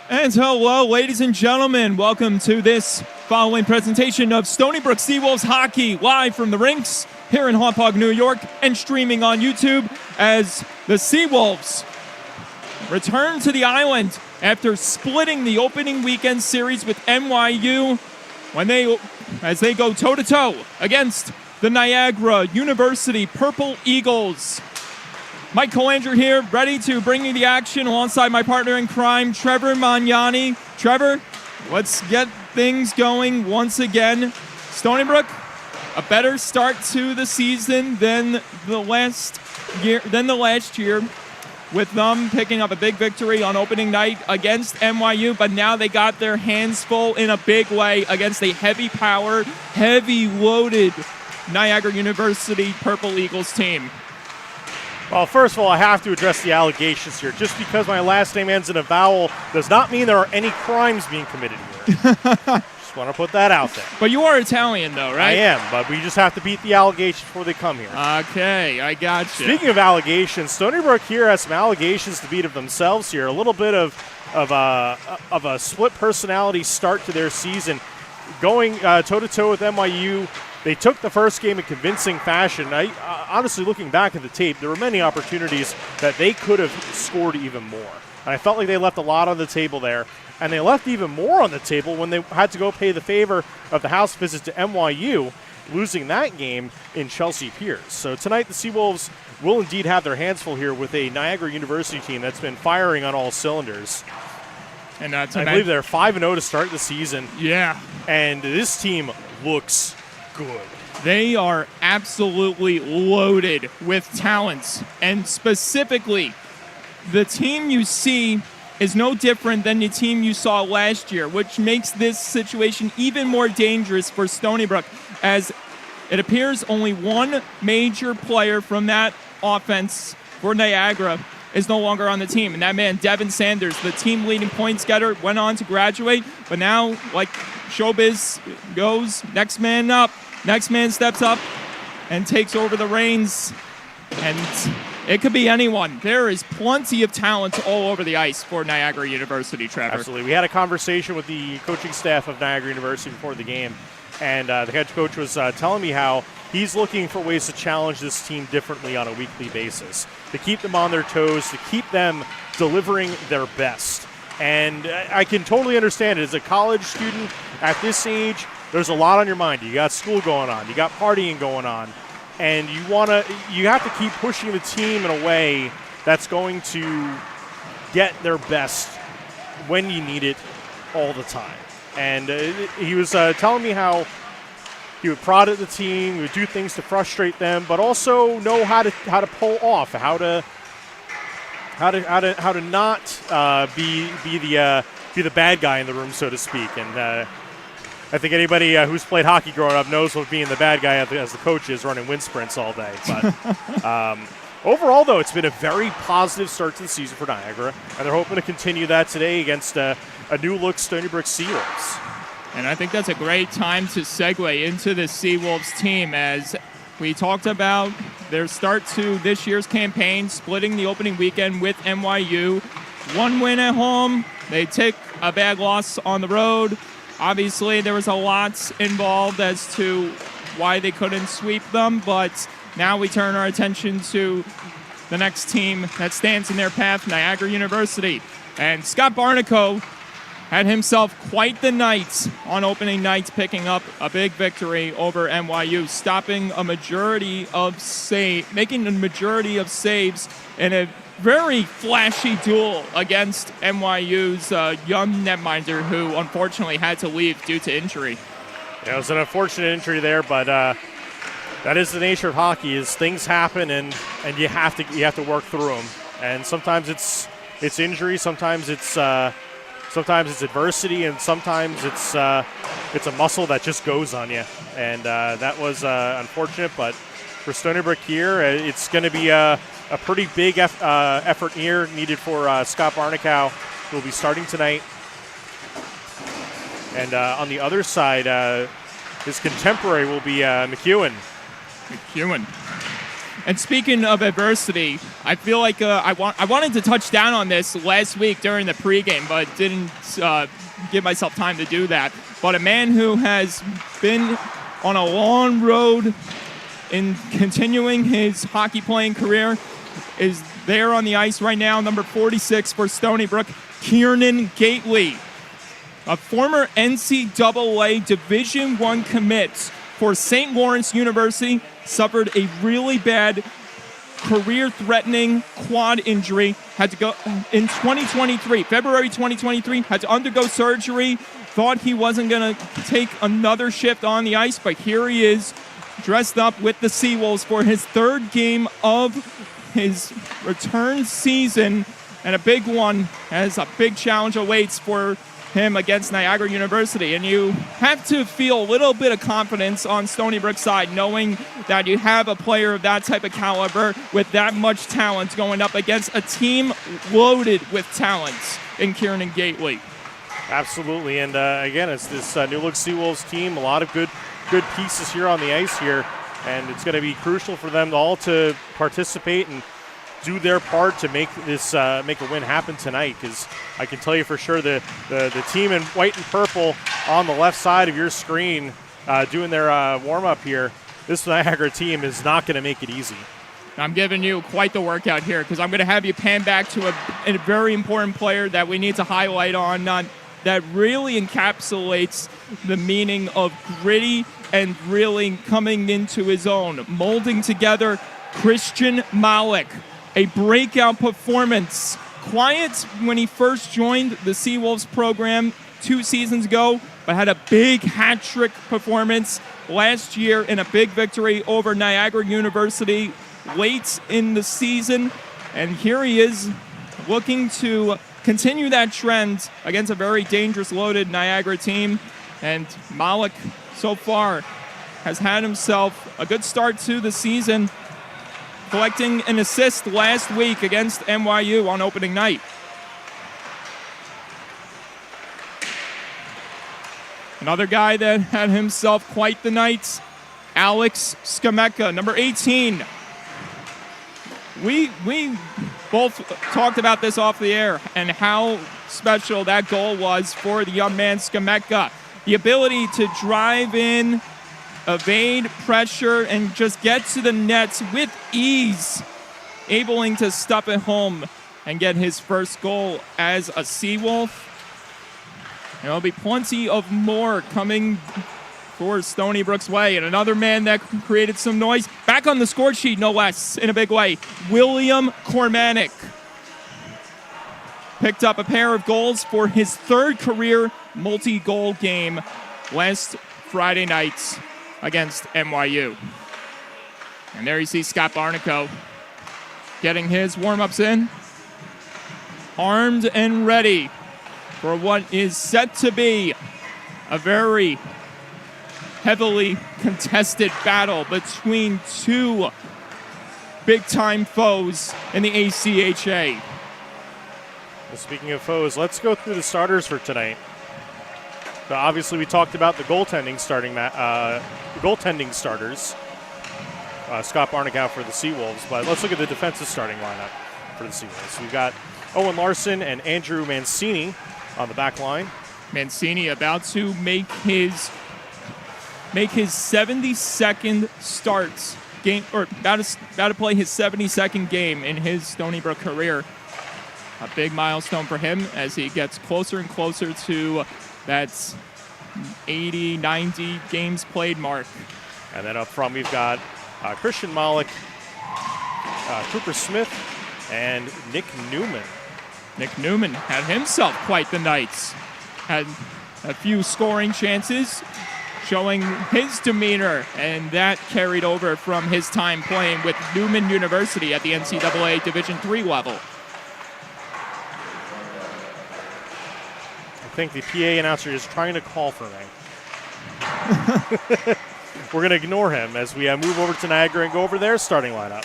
And hello, ladies and gentlemen. Welcome to this following presentation of Stony Brook Seawolves Hockey, live from the rinks here in Hauppauge, New York, and streaming on YouTube as the Seawolves return to the island after splitting the opening weekend series with NYU as they go toe-to-toe against the Niagara University Purple Eagles. Mike Colander here, ready to bring you the action alongside my partner in crime, Trevor Magnani. Trevor, let's get things going once again. Stony Brook, a better start to the season than the last year, with them picking up a big victory on opening night against NYU, but now they got their hands full in a big way against a heavy-powered, heavy-loaded Niagara University Purple Eagles team. Well, first of all, I have to address the allegations here. Just because my last name ends in a vowel does not mean there are any crimes being committed here. Just want to put that out there. But you are Italian, though, right? I am, but we just have to beat the allegations before they come here. Okay, I got you. Speaking of allegations, Stony Brook here has some allegations to beat of themselves here. A little bit of a split personality start to their season. Going toe-to-toe with NYU, they took the first game in convincing fashion. Honestly, looking back at the tape, there were many opportunities that they could have scored even more. And I felt like they left a lot on the table there. And they left even more on the table when they had to go pay the favor of the house visit to NYU, losing that game in Chelsea Piers. So tonight the Seawolves will indeed have their hands full here with a Niagara University team that's been firing on all cylinders. And I believe they're 5-0 to start the season. Yeah. And this team looks good. They are absolutely loaded with talents, and specifically, the team you see is no different than the team you saw last year, which makes this situation even more dangerous for Stony Brook, as it appears only one major player from that offense for Niagara is no longer on the team, and that man, Devin Sanders, the team leading points getter, went on to graduate, but now, like showbiz goes, next man up. Next man steps up and takes over the reins, and it could be anyone. There is plenty of talent all over the ice for Niagara University, Trevor. Absolutely. We had a conversation with the coaching staff of Niagara University before the game, and the head coach was telling me how he's looking for ways to challenge this team differently on a weekly basis, to keep them on their toes, to keep them delivering their best. And I can totally understand it. As a college student at this age, there's a lot on your mind. You got school going on. You got partying going on. And you have to keep pushing the team in a way that's going to get their best when you need it all the time. And he was telling me how he would prod at the team, he would do things to frustrate them, but also know how to pull off, how to not be the bad guy in the room, so to speak. And I think anybody who's played hockey growing up knows what being the bad guy as the coach is, running wind sprints all day. But overall, though, it's been a very positive start to the season for Niagara, and they're hoping to continue that today against a new-look Stony Brook Seawolves. And I think that's a great time to segue into the Seawolves team, as we talked about their start to this year's campaign, splitting the opening weekend with NYU. One win at home. They take a bad loss on the road. Obviously, there was a lot involved as to why they couldn't sweep them, but now we turn our attention to the next team that stands in their path, Niagara University. And Scott Barnico had himself quite the night on opening night, picking up a big victory over NYU, making a majority of saves in a very flashy duel against NYU's young netminder, who unfortunately had to leave due to injury. Yeah, it was an unfortunate injury there, but that is the nature of hockey. Is things happen, and you have to work through them. And sometimes it's injury, sometimes it's adversity, and sometimes it's a muscle that just goes on you. And that was unfortunate, but for Stony Brook here, it's going to be a pretty big effort here needed for Scott Barnicow, who will be starting tonight. And on the other side, his contemporary will be McEwen. And speaking of adversity, I feel like I wanted to touch down on this last week during the pregame, but didn't give myself time to do that. But a man who has been on a long road in continuing his hockey playing career is there on the ice right now, number 46 for Stony Brook, Kieran Gately, a former NCAA Division I commit for St. Lawrence University, suffered a really bad career-threatening quad injury, had to go in 2023, February 2023, had to undergo surgery, thought he wasn't going to take another shift on the ice, but here he is, dressed up with the Seawolves for his third game of his return season, and a big one, as a big challenge awaits for him against Niagara University. And you have to feel a little bit of confidence on Stony Brook's side, knowing that you have a player of that type of caliber with that much talent going up against a team loaded with talent in Kieran Gately. Absolutely, and again, it's this New Look Seawolves team, a lot of good pieces here on the ice here, and it's going to be crucial for them all to participate and do their part to make this make a win happen tonight, because I can tell you for sure the team in white and purple on the left side of your screen doing their warm-up here, this Niagara team is not going to make it easy. I'm giving you quite the workout here, because I'm going to have you pan back to a very important player that we need to highlight on that really encapsulates the meaning of gritty and really coming into his own, molding together Christian Malik. A breakout performance. Quiet when he first joined the Seawolves program 2 seasons ago, but had a big hat-trick performance last year in a big victory over Niagara University late in the season. And here he is looking to continue that trend against a very dangerous, loaded Niagara team. And Malik, so far, has had himself a good start to the season, collecting an assist last week against NYU on opening night. Another guy that had himself quite the night, Alex Skameka, number 18. We both talked about this off the air and how special that goal was for the young man Skameka. The ability to drive in, evade pressure, and just get to the nets with ease, able to stuff it home and get his first goal as a Seawolf. And there'll be plenty of more coming for Stony Brook's way. And another man that created some noise, back on the score sheet, no less, in a big way, William Kormanik. Picked up a pair of goals for his third career multi-goal game last Friday night against NYU. And there you see Scott Barnico getting his warm-ups in, armed and ready for what is set to be a very heavily contested battle between two big-time foes in the ACHA. Well, speaking of foes, let's go through the starters for tonight. So obviously, we talked about the goaltending starters. Scott Barnick out for the Seawolves, but let's look at the defensive starting lineup for the Seawolves. We've got Owen Larson and Andrew Mancini on the back line. Mancini about to make his 72nd starts game, or about to play his 72nd game in his Stony Brook career. A big milestone for him as he gets closer and closer to that 80, 90 games played mark. And then up front, we've got Christian Malik, Cooper Smith, and Nick Newman. Nick Newman had himself quite the night. Had a few scoring chances, showing his demeanor, and that carried over from his time playing with Newman University at the NCAA Division III level. I think the PA announcer is trying to call for me. We're going to ignore him as we move over to Niagara and go over their starting lineup.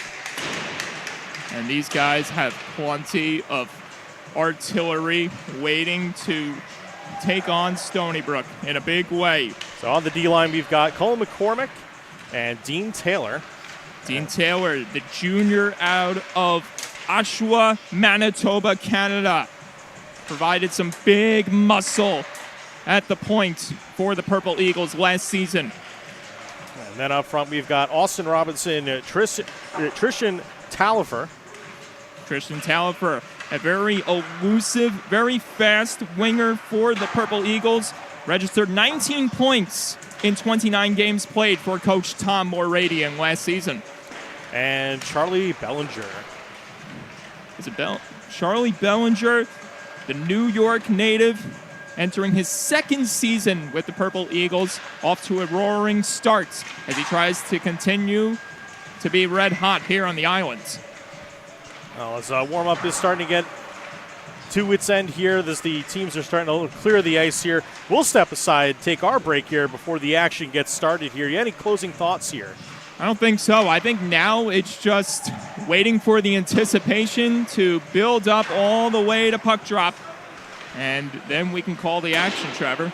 And these guys have plenty of artillery waiting to take on Stony Brook in a big way. So on the D-line, we've got Colin McCormick and Dean Taylor. Dean Taylor, the junior out of Oshawa, Manitoba, Canada, provided some big muscle at the point for the Purple Eagles last season. And then up front, we've got Austin Robinson, Tristan Talifer. Tristan Talifer, a very elusive, very fast winger for the Purple Eagles, registered 19 points in 29 games played for Coach Tom Moradian last season. And Charlie Bellinger. Charlie Bellinger, the New York native, entering his second season with the Purple Eagles, off to a roaring start as he tries to continue to be red hot here on the islands. Well, as warm-up is starting to get to its end here, as the teams are starting to clear the ice here, we'll step aside, take our break here before the action gets started here. You have any closing thoughts here? I don't think so. I think now it's just waiting for the anticipation to build up all the way to puck drop, and then we can call the action, Trevor.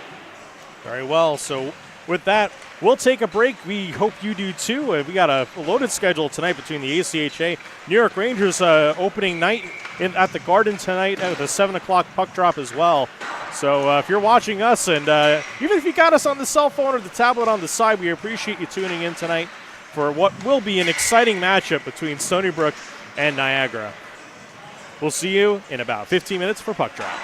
Very well. So with that, we'll take a break. We hope you do too. We got a loaded schedule tonight between the ACHA, New York Rangers opening night at the Garden tonight at the 7 o'clock puck drop as well. So if you're watching us, and even if you got us on the cell phone or the tablet on the side, we appreciate you tuning in tonight for what will be an exciting matchup between Stony Brook and Niagara. We'll see you in about 15 minutes for puck drop.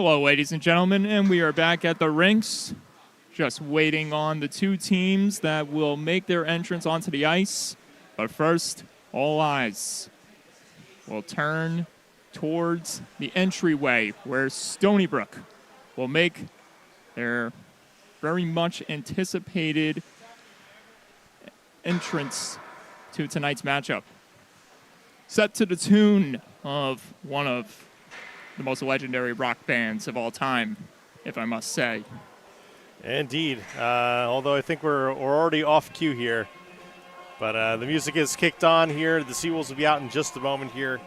Hello, ladies and gentlemen, and we are back at the rinks, just waiting on the two teams that will make their entrance onto the ice. But first, all eyes will turn towards the entryway where Stony Brook will make their very much anticipated entrance to tonight's matchup. Set to the tune of one of the most legendary rock bands of all time, if I must say. Indeed. Although I think we're already off cue here. But the music is kicked on here. The Seawolves will be out in just a moment here.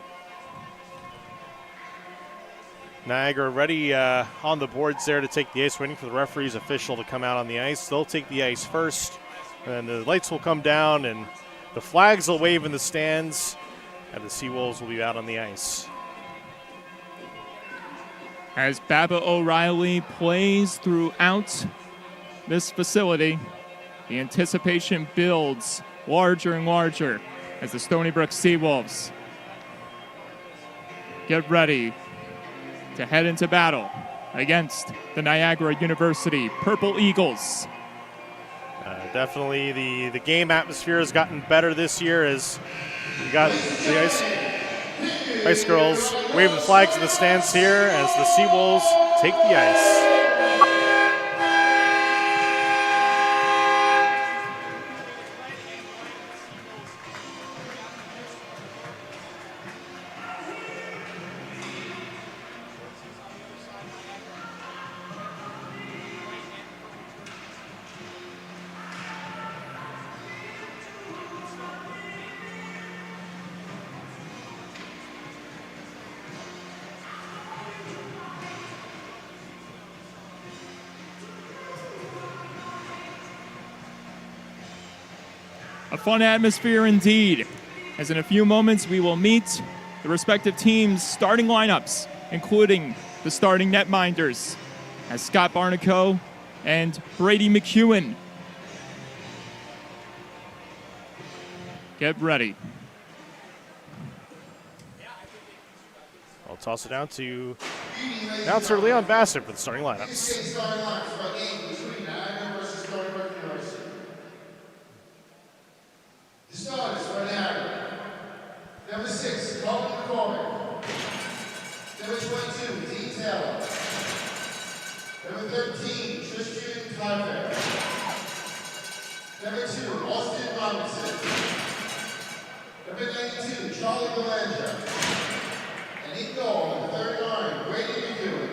Niagara ready on the boards there to take the ice, waiting for the referee's official to come out on the ice. They'll take the ice first, and the lights will come down, and the flags will wave in the stands, and the Seawolves will be out on the ice. As Baba O'Reilly plays throughout this facility, the anticipation builds larger and larger as the Stony Brook Seawolves get ready to head into battle against the Niagara University Purple Eagles. Definitely the game atmosphere has gotten better this year as we got the Ice Girls waving flags in the stands here as the Seawolves take the ice. A fun atmosphere indeed, as in a few moments we will meet the respective teams' starting lineups, including the starting netminders, as Scott Barnico and Brady McEwen. Get ready. I'll toss it down to announcer Leon Bassett for the starting lineups. The starters for Niagara. Number 6, Colton McCormick. Number 22, Dean Taylor. Number 13, Tristan Clive. Number 2, Austin Robinson. Number 92, Charlie Belanger. And in goal, number 39, Brady McEwen.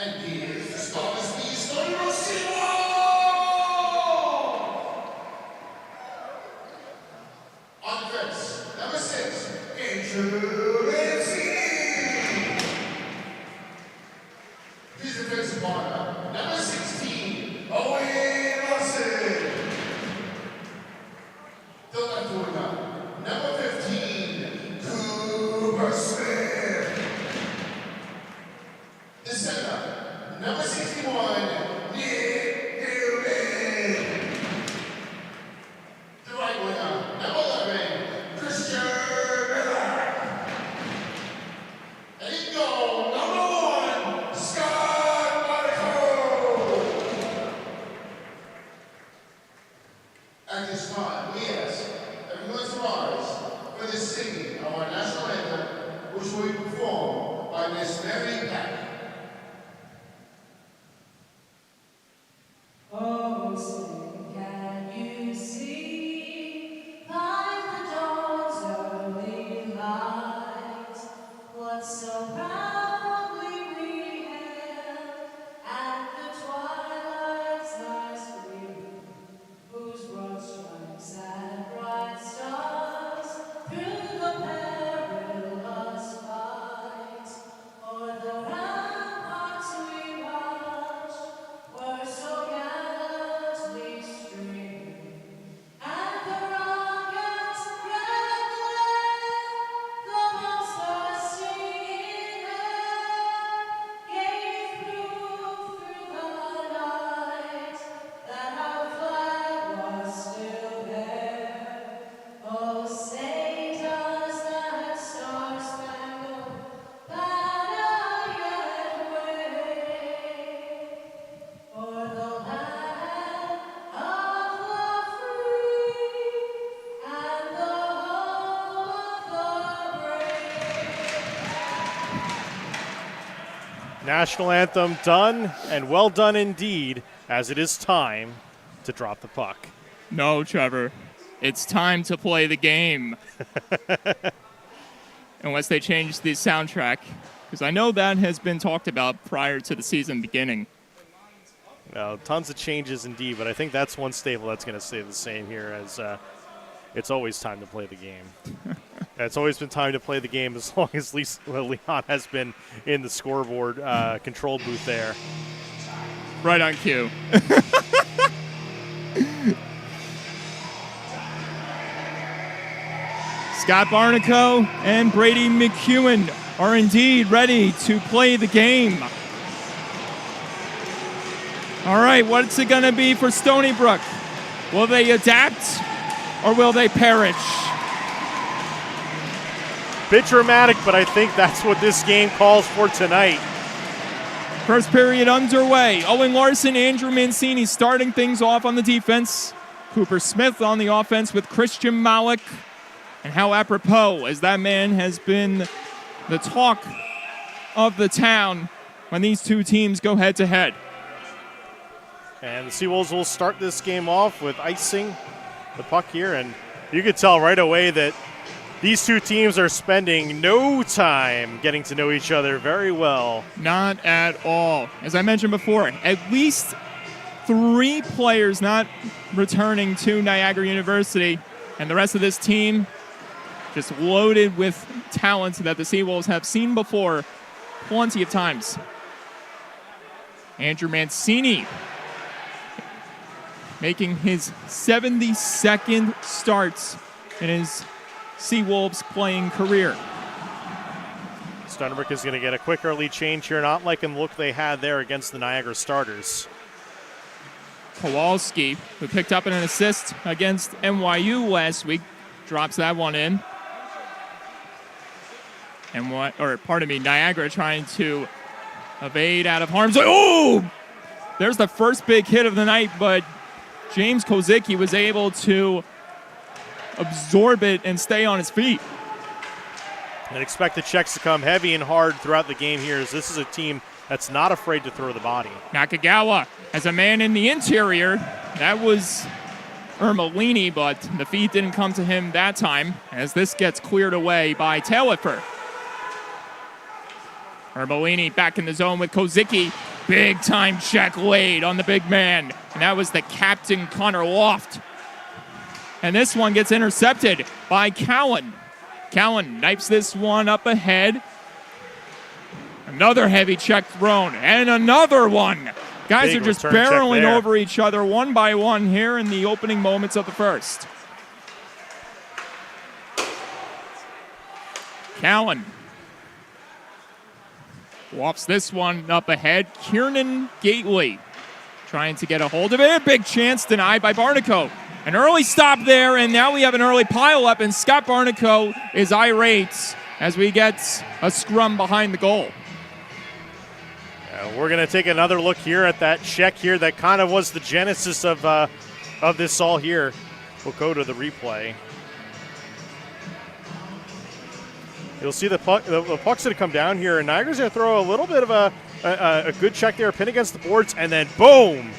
And here's the starters for the Stony Brook Seawolves! On defense, number 6, intermission. His defensive partner, number 16, Owen Larson. The left winger, number 15, Cooper Smith. The center, number 61, Nick Newman. The right winger, number 11, Christian Miller. And in goal, number 1, Scott Monaco. At this time, we ask everyone to rise for the singing of our national anthem, which will be performed by Miss Mary Pack. Oh, sing, can you see by the dawn's early light what so proudly we hailed at the twilight's last gleam, whose broad stripes and bright stars through the perilous fight o'er the ramparts we watched were so gallantly National anthem done, and well done indeed, as it is time to drop the puck. No, Trevor. It's time to play the game. Unless they change the soundtrack, because I know that has been talked about prior to the season beginning. Well, tons of changes indeed, but I think that's one staple that's going to stay the same here, as it's always time to play the game. It's always been time to play the game as long as Leon has been in the scoreboard control booth there. Right on cue. Scott Barnico and Brady McEwen are indeed ready to play the game. All right, what's it going to be for Stony Brook? Will they adapt or will they perish? Bit dramatic, but I think that's what this game calls for tonight. First period underway. Owen Larson, Andrew Mancini starting things off on the defense. Cooper Smith on the offense with Christian Malik. And how apropos, as that man has been the talk of the town when these two teams go head-to-head. And the Seawolves will start this game off with icing the puck here. And you could tell right away that these two teams are spending no time getting to know each other very well. Not at all. As I mentioned before, at least 3 players not returning to Niagara University. And the rest of this team just loaded with talent that the Seawolves have seen before plenty of times. Andrew Mancini making his 72nd starts in his Seawolves playing career. Stony Brook is going to get a quick early change here, not liking the look they had there against the Niagara starters. Kowalski, who picked up an assist against NYU last week, drops that one in. Niagara trying to evade out of harm's way. Oh! There's the first big hit of the night, but James Kozicki was able to absorb it and stay on his feet. And expect the checks to come heavy and hard throughout the game here, as this is a team that's not afraid to throw the body. Nakagawa has a man in the interior. That was Ermelini, but the feed didn't come to him that time, as this gets cleared away by Taillefer. Ermelini back in the zone with Kozicki. Big time check laid on the big man. And that was the captain, Connor Loft. And this one gets intercepted by Cowan. Cowan knifes this one up ahead. Another heavy check thrown, and another one. Guys Big are just return check barreling there. over each other one by one here in the opening moments of the first. Cowan wafts this one up ahead. Kiernan Gately trying to get a hold of it. Big chance denied by Barnico. An early stop there, and now we have an early pile-up, and Scott Barnico is irate as we get a scrum behind the goal. We're going to take another look here at that check here that kind of was the genesis of this all here. We'll go to the replay. You'll see the puck's going to come down here, and Niagara's going to throw a little bit of a good check there, pin against the boards, and then boom!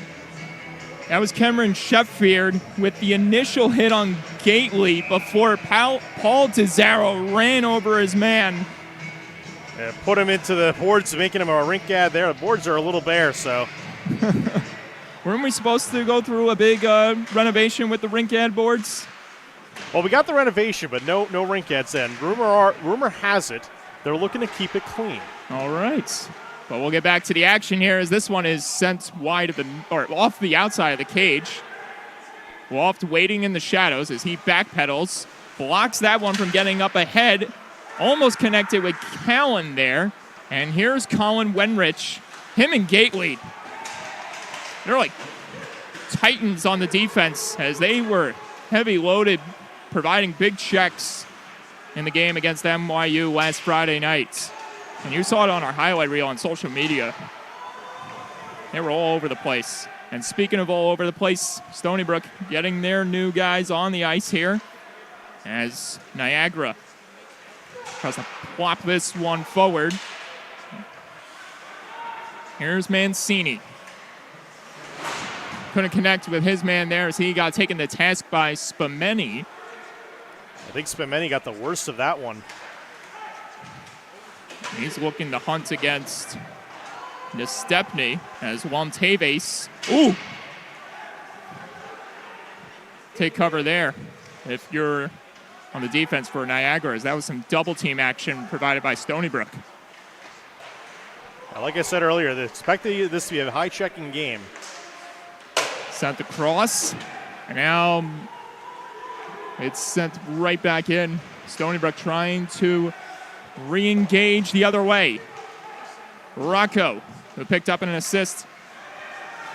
That was Cameron Sheffield with the initial hit on Gately before Paul DeZaro ran over his man. Put him into the boards, making him a rink ad there. The boards are a little bare, so. Weren't we supposed to go through a big renovation with the rink ad boards? Well, we got the renovation, but no rink ads then. Rumor has it they're looking to keep it clean. All right. But we'll get back to the action here as this one is sent wide off the outside of the cage. Loft waiting in the shadows as he backpedals. Blocks that one from getting up ahead. Almost connected with Callan there. And here's Colin Wenrich. Him and Gately. They're like titans on the defense as they were heavy loaded, providing big checks in the game against NYU last Friday night. And you saw it on our highlight reel on social media. They were all over the place. And speaking of all over the place, Stony Brook getting their new guys on the ice here as Niagara tries to plop this one forward. Here's Mancini. Couldn't connect with his man there as he got taken to task by Spumeni. I think Spumeni got the worst of that one. He's looking to hunt against Nestepny as Juan Tevez. Ooh! Take cover there if you're on the defense for Niagara, as that was some double team action provided by Stony Brook. Like I said earlier, expect this to be a high checking game. Sent across, and now it's sent right back in. Stony Brook trying to re-engage the other way. Rocco, who picked up an assist.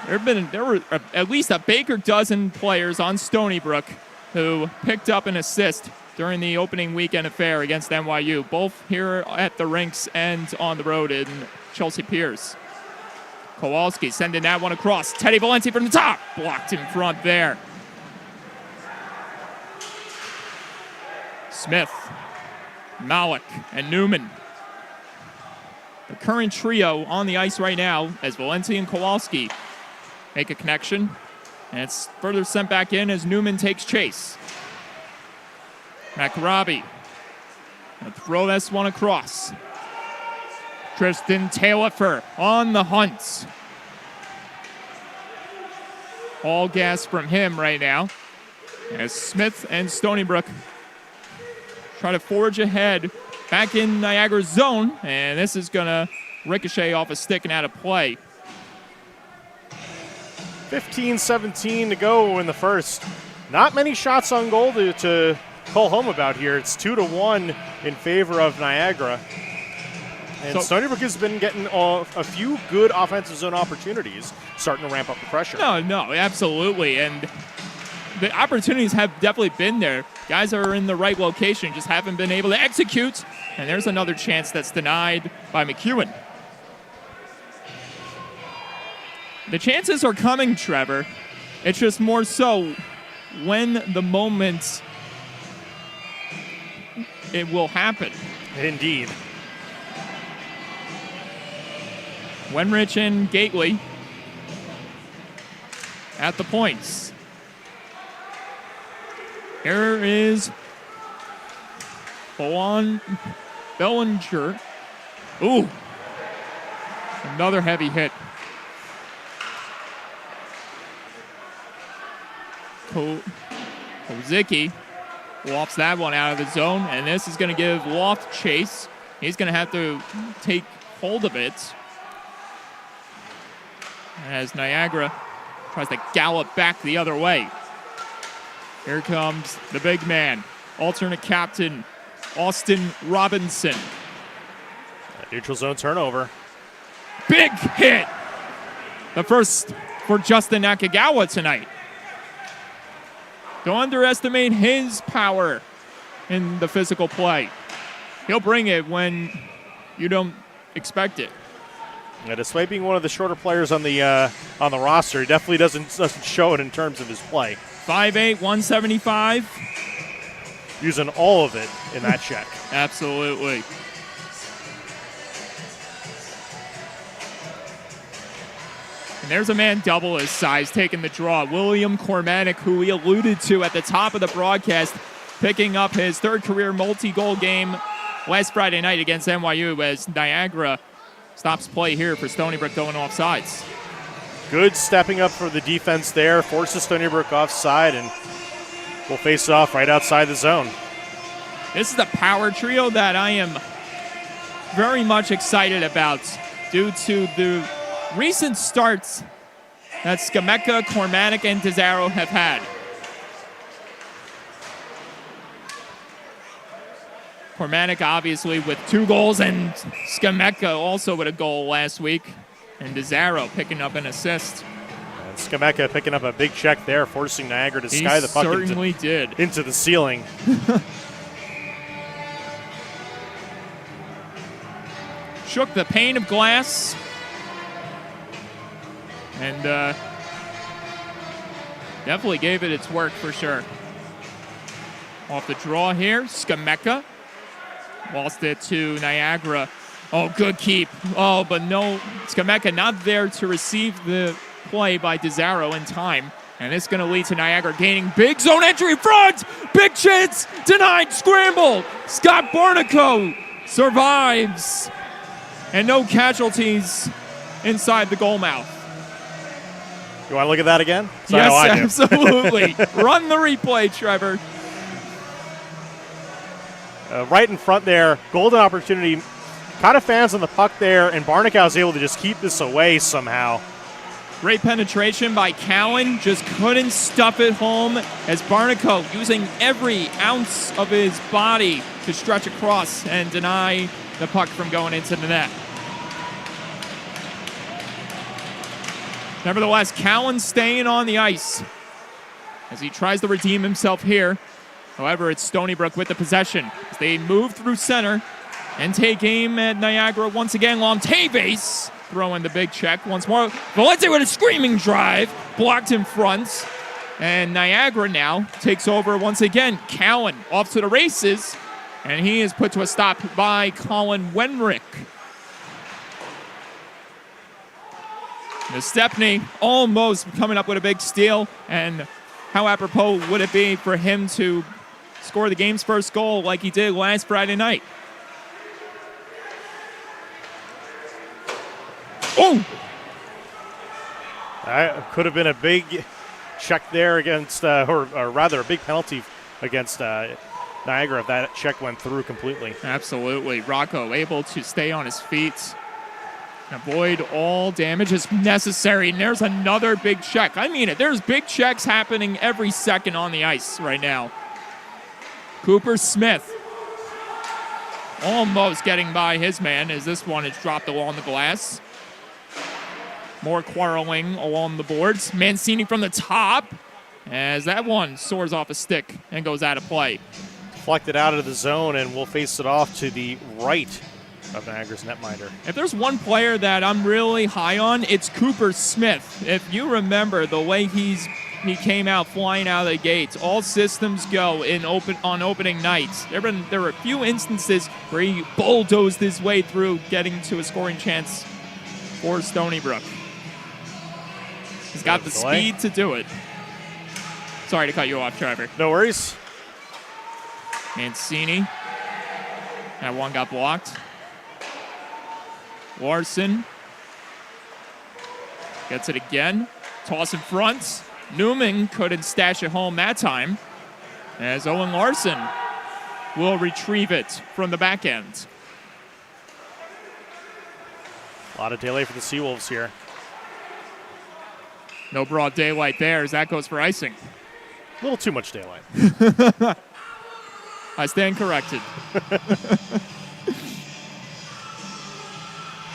There were at least a baker dozen players on Stony Brook who picked up an assist during the opening weekend affair against NYU, both here at the rinks and on the road in Chelsea Piers. Kowalski sending that one across. Teddy Valenti from the top. Blocked in front there. Smith, Malik, and Newman. The current trio on the ice right now as Valenti and Kowalski make a connection. And it's further sent back in as Newman takes chase. McRobbie. Throw this one across. Tristan Taylor on the hunt. All gas from him right now as Smith and Stony Brook try to forge ahead back in Niagara's zone, and this is going to ricochet off a stick and out of play. 15-17 to go in the first. Not many shots on goal to call home about here. It's 2-1 in favor of Niagara. And Stony Brook has been getting a few good offensive zone opportunities, starting to ramp up the pressure. No, absolutely. And the opportunities have definitely been there. Guys are in the right location, just haven't been able to execute. And there's another chance that's denied by McEwen. The chances are coming, Trevor. It's just more so when the moment it will happen. Indeed. Wenrich and Gately at the points. Here is Bellinger. Ooh. Another heavy hit. Kozicki lofts that one out of the zone, and this is going to give Loft chase. He's going to have to take hold of it as Niagara tries to gallop back the other way. Here comes the big man, alternate captain, Austin Robinson. A neutral zone turnover. Big hit. The first for Justin Nakagawa tonight. Don't underestimate his power in the physical play. He'll bring it when you don't expect it. Yeah, despite being one of the shorter players on the roster, he definitely doesn't show it in terms of his play. 5'8", 175. Using all of it in that check. Absolutely. And there's a man double his size taking the draw. William Cormanic, who we alluded to at the top of the broadcast, picking up his third career multi-goal game last Friday night against NYU as Niagara stops play here for Stony Brook going offsides. Good stepping up for the defense there. Forces Stony Brook offside, and we'll face it off right outside the zone. This is the power trio that I am very much excited about due to the recent starts that Skameka, Cormanic, and Tizarro have had. Cormanic obviously with 2 goals, and Skameka also with a goal last week. And Tizarro picking up an assist. And Skameka picking up a big check there, forcing Niagara to sky the puck into the ceiling. Shook the pane of glass. And definitely gave it its work for sure. Off the draw here, Skameka lost it to Niagara. Oh, good keep. Oh, but no, Skameka not there to receive the play by DeZaro in time. And it's going to lead to Niagara gaining big zone entry front. Big chance, denied, scramble. Scott Barnico survives. And no casualties inside the goal mouth. You want to look at that again? So Yes, I do. absolutely. Run the replay, Trevor. Right in front there, golden opportunity. Kind of fans on the puck there, and Barnicow is able to just keep this away somehow. Great penetration by Cowan. Just couldn't stuff it home as Barnico using every ounce of his body to stretch across and deny the puck from going into the net. Nevertheless, Cowan staying on the ice as he tries to redeem himself here. However, it's Stony Brook with the possession as they move through center and take aim at Niagara once again. Lontaves throwing the big check once more. Valente with a screaming drive, blocked in front. And Niagara now takes over once again. Cowan off to the races, and he is put to a stop by Colin Wenrick. The Stepney almost coming up with a big steal, and how apropos would it be for him to score the game's first goal like he did last Friday night? Oh! That could have been a big check there against, or rather a big penalty against Niagara if that check went through completely. Absolutely. Rocco able to stay on his feet and avoid all damage as necessary. And there's another big check. I mean it. There's big checks happening every second on the ice right now. Cooper Smith almost getting by his man as this one is dropped along the glass. More quarreling along the boards. Mancini from the top as that one soars off a stick and goes out of play. Deflected out of the zone, and we'll face it off to the right of Niagara's netminder. If there's one player that I'm really high on, it's Cooper Smith. If you remember the way he came out flying out of the gates, all systems go on opening nights. There were a few instances where he bulldozed his way through getting to a scoring chance for Stony Brook. He's got the speed to do it. Sorry to cut you off, Trevor. No worries. Mancini. That one got blocked. Larson gets it again. Toss in front. Newman couldn't stash it home that time, as Owen Larson will retrieve it from the back end. A lot of delay for the Seawolves here. No broad daylight there as that goes for icing. A little too much daylight. I stand corrected.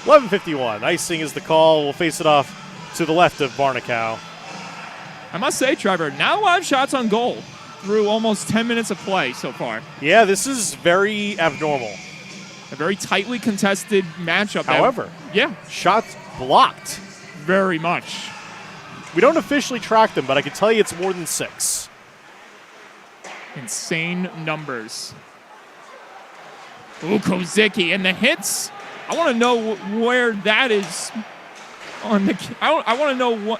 11:51. Icing is the call. We'll face it off to the left of Barnicow. I must say, Trevor, not a lot of shots on goal through almost 10 minutes of play so far. Yeah, this is very abnormal. A very tightly contested matchup. However, shots blocked. Very much. We don't officially track them, but I can tell you it's more than 6. Insane numbers. Ooh, Kozicki, and the hits. I want to know where that is on the. I want to know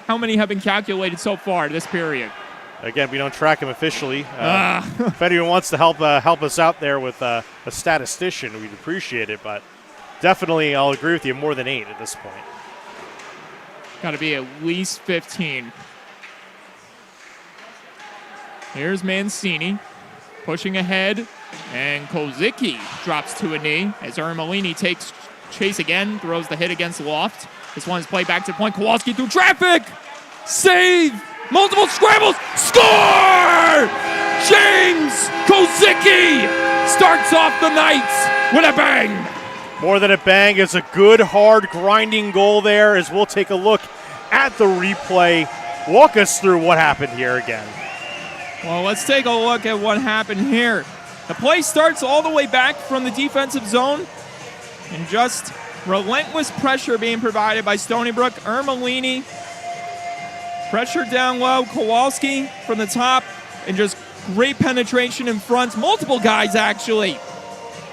how many have been calculated so far this period. Again, we don't track them officially. If anyone wants to help us out there with a statistician, we'd appreciate it. But definitely, I'll agree with you, more than 8 at this point. Got to be at least 15. Here's Mancini pushing ahead, and Kozicki drops to a knee as Ermelini takes chase again, throws the hit against Loft. This one is played back to the point. Kowalski through traffic. Save. Multiple scrambles. Score! James Kozicki starts off the night with a bang. More than a bang, it's a good, hard, grinding goal there as we'll take a look at the replay. Walk us through what happened here again. Well, let's take a look at what happened here. The play starts all the way back from the defensive zone, and just relentless pressure being provided by Stony Brook. Ermelini, pressure down low. Kowalski from the top, and just great penetration in front. Multiple guys, actually.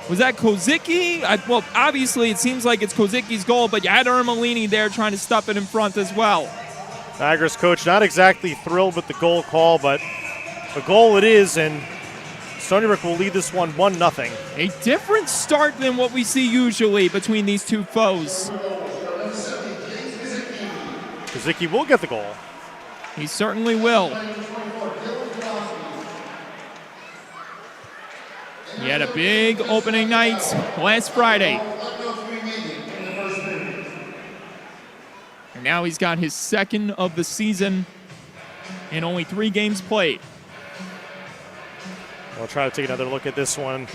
Was that Kozicki? Well, obviously it seems like it's Kozicki's goal, but you had Ermelini there trying to stuff it in front as well. Niagara's coach not exactly thrilled with the goal call, but a goal it is, and Stony Brook will lead this one 1-0. A different start than what we see usually between these two foes. Kozicki will get the goal. He certainly will. He had a big opening night last Friday. And now he's got his second of the season in only 3 games played. We'll try to take another look at this one.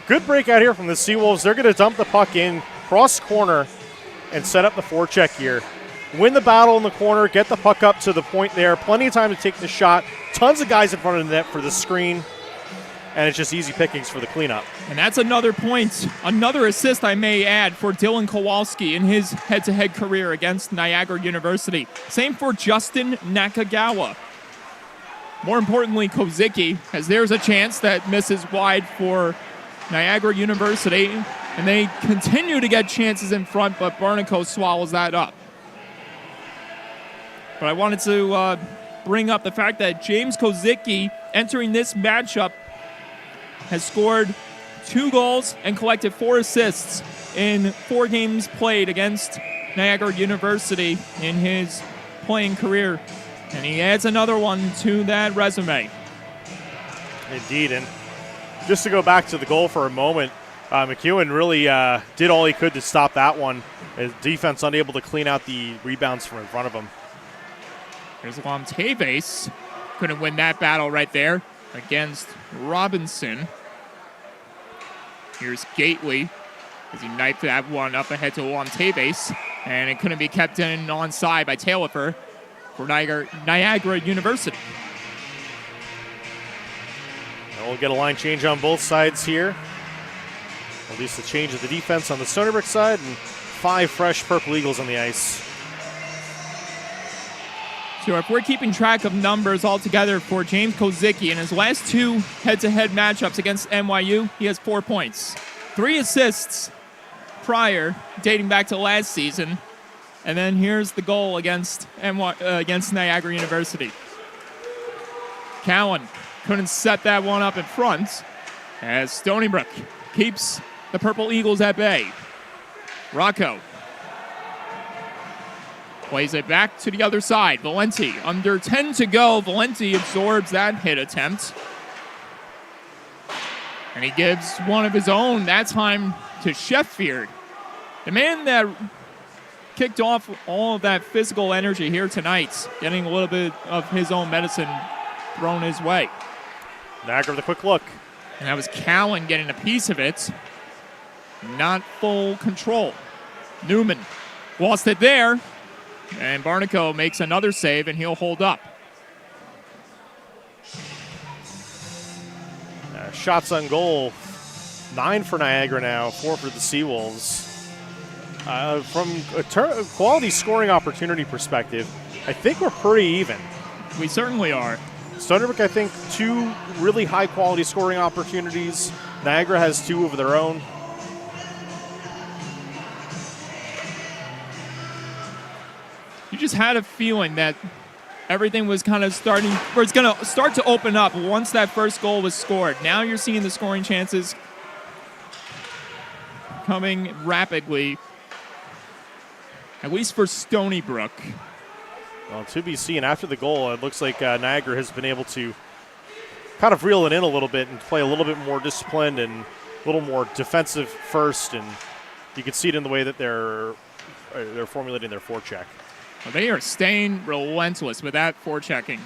Good break out here from the Seawolves. They're going to dump the puck in, cross corner, and set up the forecheck here. Win the battle in the corner, get the puck up to the point there. Plenty of time to take the shot. Tons of guys in front of the net for the screen. And it's just easy pickings for the cleanup. And that's another point, another assist I may add for Dylan Kowalski in his head-to-head career against Niagara University. Same for Justin Nakagawa. More importantly, Kozicki, as there's a chance that misses wide for Niagara University. And they continue to get chances in front, but Barnaco swallows that up. But I wanted to bring up the fact that James Kozicki, entering this matchup, has scored 2 goals and collected 4 assists in 4 games played against Niagara University in his playing career. And he adds another one to that resume. Indeed, and just to go back to the goal for a moment, McEwen really did all he could to stop that one. His defense unable to clean out the rebounds from in front of him. There's Lomteves. Couldn't win that battle right there against Robinson. Here's Gately as he knifed that one up ahead to Lomteves. And it couldn't be kept in onside by Taillefer for Niagara University. And we'll get a line change on both sides here. At least a change of the defense on the Stony Brook side, and 5 fresh Purple Eagles on the ice. So if we're keeping track of numbers altogether for James Kozicki in his last 2 head-to-head matchups against NYU, he has 4 points. 3 assists prior, dating back to last season. And then here's the goal against Niagara University. Cowan couldn't set that one up in front as Stony Brook keeps the Purple Eagles at bay. Rocco plays it back to the other side. Valenti, under 10 to go. Valenti absorbs that hit attempt. And he gives one of his own, that time to Sheffield. The man that kicked off all of that physical energy here tonight, getting a little bit of his own medicine thrown his way. Niagara with a quick look. And that was Cowan getting a piece of it. Not full control. Newman lost it there. And Barnaco makes another save, and he'll hold up. Shots on goal, 9 for Niagara now, 4 for the Seawolves. From a quality scoring opportunity perspective, I think we're pretty even. We certainly are. Stony Brook, I think, 2 really high-quality scoring opportunities. Niagara has 2 of their own. You just had a feeling that everything was kind of starting, or it's going to start to open up once that first goal was scored. Now you're seeing the scoring chances coming rapidly, at least for Stony Brook. Well, to be seen after the goal, it looks like Niagara has been able to kind of reel it in a little bit and play a little bit more disciplined and a little more defensive first, and you can see it in the way that they're formulating their forecheck. Well, they are staying relentless with that forechecking.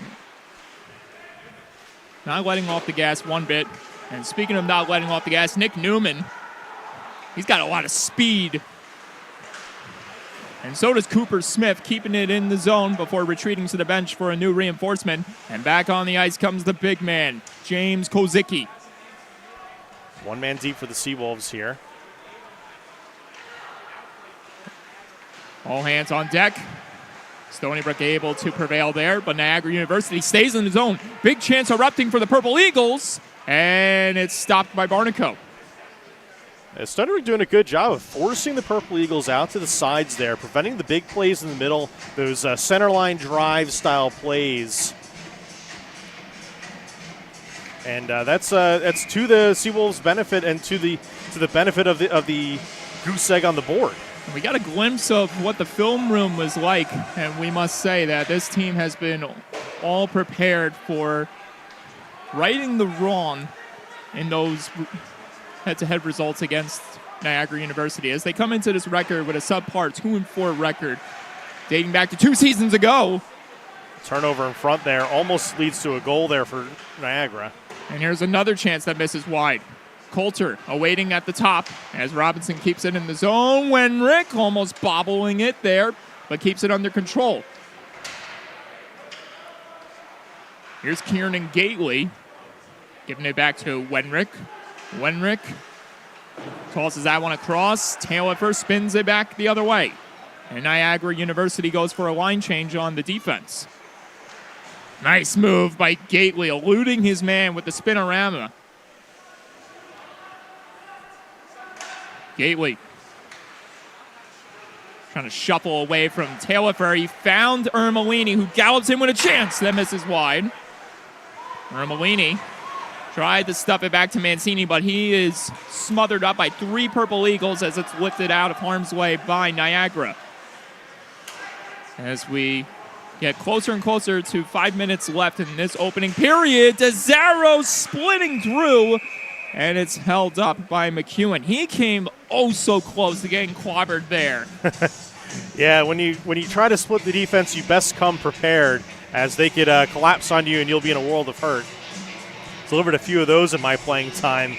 Not letting off the gas one bit. And speaking of not letting off the gas, Nick Newman, he's got a lot of speed. And so does Cooper Smith, keeping it in the zone before retreating to the bench for a new reinforcement. And back on the ice comes the big man, James Kozicki. 1 man deep for the Seawolves here. All hands on deck. Stony Brook able to prevail there, but Niagara University stays in the zone. Big chance erupting for the Purple Eagles, and it's stopped by Barnaco. Stony Brook doing a good job of forcing the Purple Eagles out to the sides there, preventing the big plays in the middle, those center line drive style plays. And that's to the Seawolves' benefit and to the benefit of the goose egg on the board. We got a glimpse of what the film room was like, and we must say that this team has been all prepared for righting the wrong in those head-to-head results against Niagara University as they come into this record with a subpar 2-4 record dating back to 2 seasons ago. Turnover in front there almost leads to a goal there for Niagara. And here's another chance that misses wide. Coulter awaiting at the top as Robinson keeps it in the zone. Wenrick almost bobbling it there, but keeps it under control. Here's Kieran Gately giving it back to Wenrick. Wenrick tosses that one across. Taillefer spins it back the other way. And Niagara University goes for a line change on the defense. Nice move by Gately, eluding his man with the spinorama. Gately trying to shuffle away from Taillefer. He found Ermelini, who gallops in with a chance. That misses wide. Ermelini tried to stuff it back to Mancini, but he is smothered up by 3 Purple Eagles as it's lifted out of harm's way by Niagara. As we get closer and closer to 5 minutes left in this opening period, DeZaro splitting through, and it's held up by McEwen. He came oh so close to getting clobbered there. Yeah, when you try to split the defense, you best come prepared, as they could collapse on you and you'll be in a world of hurt. Delivered a few of those in my playing time.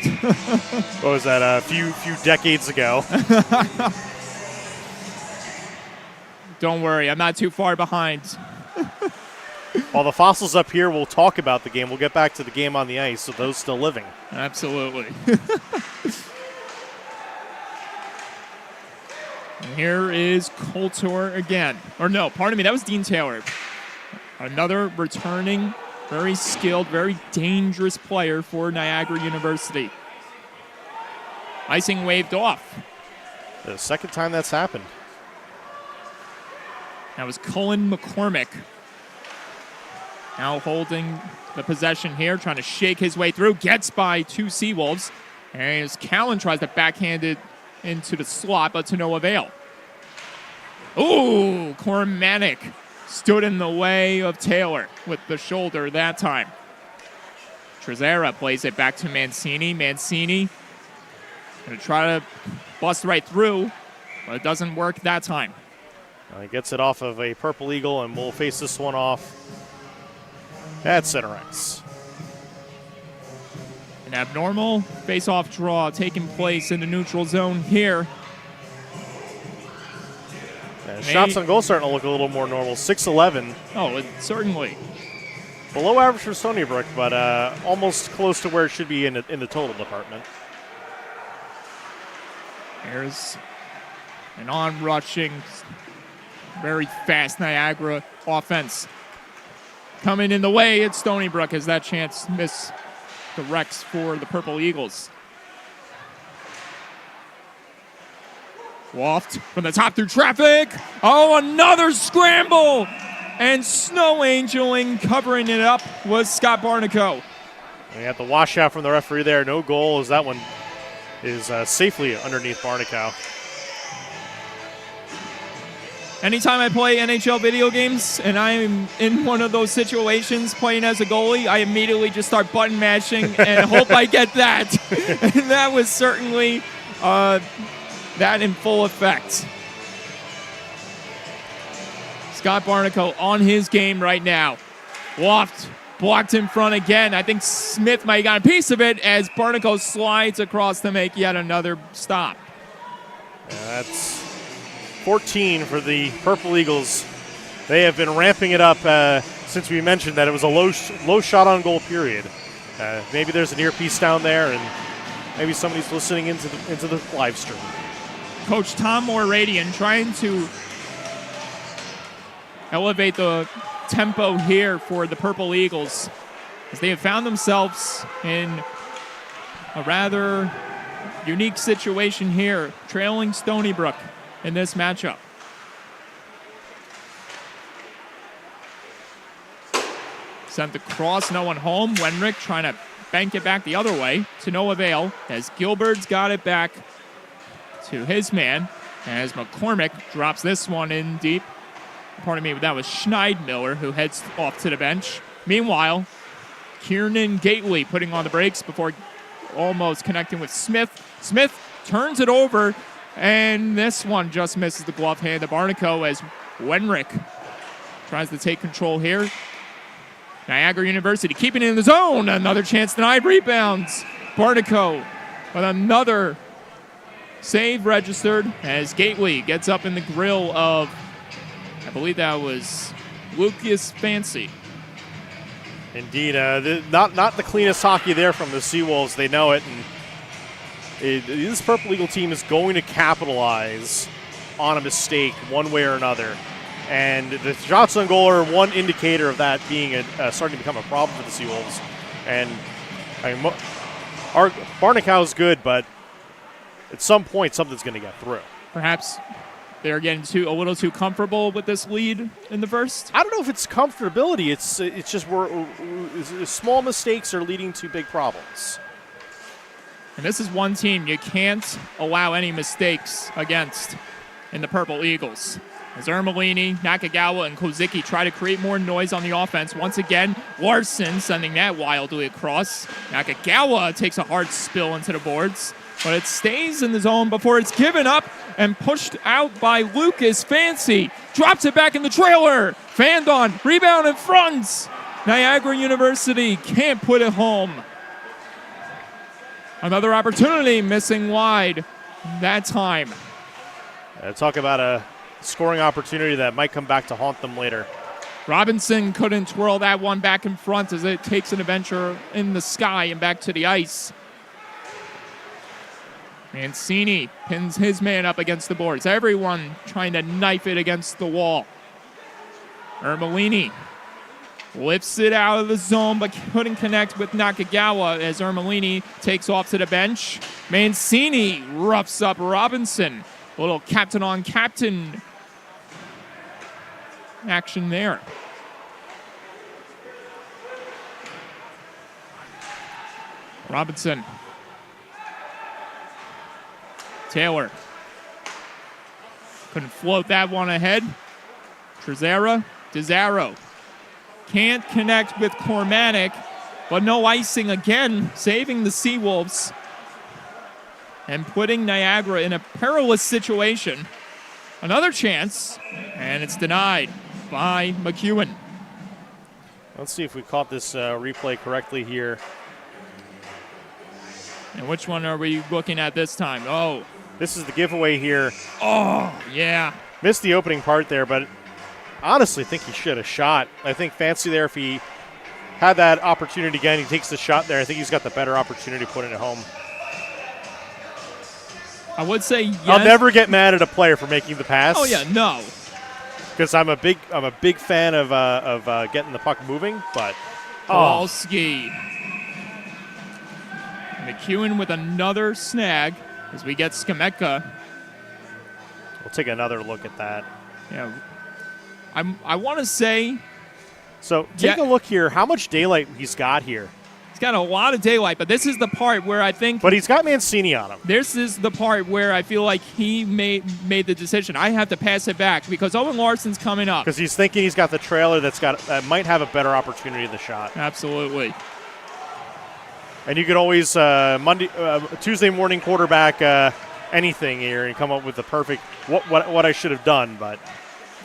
What was that, a few decades ago? Don't worry, I'm not too far behind. While the fossils up here will talk about the game, we'll get back to the game on the ice, so those still living. Absolutely. And here is Coulter again. Or no, pardon me, that was Dean Taylor. Another returning, very skilled, very dangerous player for Niagara University. Icing waved off. The second time that's happened. That was Cullen McCormick. Now holding the possession here, trying to shake his way through. Gets by 2 Seawolves. And as Callan tries to backhand it into the slot, but to no avail. Ooh, Cormanic stood in the way of Taylor with the shoulder that time. Trezera plays it back to Mancini. Mancini going to try to bust right through, but it doesn't work that time. He gets it off of a Purple Eagle, and we'll face this one off at center ice. An abnormal face-off draw taking place in the neutral zone here. And shots on goal starting to look a little more normal. 6-11. Oh, certainly. Below average for Stony Brook, but almost close to where it should be in the total department. There's an on-rushing, very fast Niagara offense. Coming in the way, it's Stony Brook as that chance miss directs for the Purple Eagles. Waft from the top through traffic. Oh, another scramble! And snow angeling, covering it up, was Scott Barnico. We got the washout from the referee there. No goal, as that one is safely underneath Barnico. Anytime I play NHL video games and I'm in one of those situations playing as a goalie, I immediately just start button mashing and hope I get that. And that was certainly that in full effect. Scott Barnico on his game right now. Waft blocked in front again. I think Smith might have got a piece of it as Barnico slides across to make yet another stop. That's 14 for the Purple Eagles. They have been ramping it up since we mentioned that it was a low shot on goal period. Maybe there's an earpiece down there, and maybe somebody's listening into the live stream. Coach Tom Moradian trying to elevate the tempo here for the Purple Eagles as they have found themselves in a rather unique situation here, trailing Stony Brook in this matchup. Sent the cross, no one home. Wenrick trying to bank it back the other way to no avail as Gilbert's got it back to his man as McCormick drops this one in deep. Pardon me, but that was Schneidmiller who heads off to the bench. Meanwhile, Kiernan Gately putting on the brakes before almost connecting with Smith. Smith turns it over, and this one just misses the glove hand of Barnico as Wenrick tries to take control here. Niagara University keeping it in the zone. Another chance denied. Rebounds. Barnico with another save registered as Gately gets up in the grill of, I believe that was Lucas Fancy. Indeed, not the cleanest hockey there from the Seawolves. They know it, and this Purple Eagle team is going to capitalize on a mistake one way or another. And the shots on goal are one indicator of that being starting to become a problem for the Seawolves. And Barnicow is good, but at some point something's going to get through. Perhaps they're getting a little too comfortable with this lead in the first. I don't know if it's comfortability. It's just small mistakes are leading to big problems. And this is one team you can't allow any mistakes against in the Purple Eagles. As Ermelini, Nakagawa, and Kozicki try to create more noise on the offense. Once again, Larson sending that wildly across. Nakagawa takes a hard spill into the boards, but it stays in the zone before it's given up and pushed out by Lucas Fancy. Drops it back in the trailer. Fanned on, rebound in front. Niagara University can't put it home. Another opportunity missing wide that time. Talk about a scoring opportunity that might come back to haunt them later. Robinson couldn't twirl that one back in front as it takes an adventure in the sky and back to the ice. Mancini pins his man up against the boards. Everyone trying to knife it against the wall. Ermelini lifts it out of the zone but couldn't connect with Nakagawa as Ermelini takes off to the bench. Mancini roughs up Robinson. A little captain-on-captain action there. Robinson. Taylor. Couldn't float that one ahead. Trezera. DeZaro. Can't connect with Cormanic, but no icing again, saving the Seawolves and putting Niagara in a perilous situation. Another chance, and it's denied by McEwen. Let's see if we caught this replay correctly here. And which one are we looking at this time? Oh. This is the giveaway here. Oh, yeah. Missed the opening part there, but honestly think he should have shot. I think Fancy there, if he had that opportunity again, he takes the shot there. I think he's got the better opportunity putting it home. I would say yes. I'll never get mad at a player for making the pass. Oh, yeah, no. Because I'm a big fan of getting the puck moving, but Kowalski. McEwen with another snag as we get Skametka. We'll take another look at that. Yeah, I want to say. So take a look here. How much daylight he's got here? He's got a lot of daylight, but this is the part where I think. But he's got Mancini on him. This is the part where I feel like he made the decision. I have to pass it back because Owen Larson's coming up. Because he's thinking he's got the trailer that might have a better opportunity of the shot. Absolutely. And you could always Tuesday morning quarterback anything here and come up with the perfect what I should have done, but.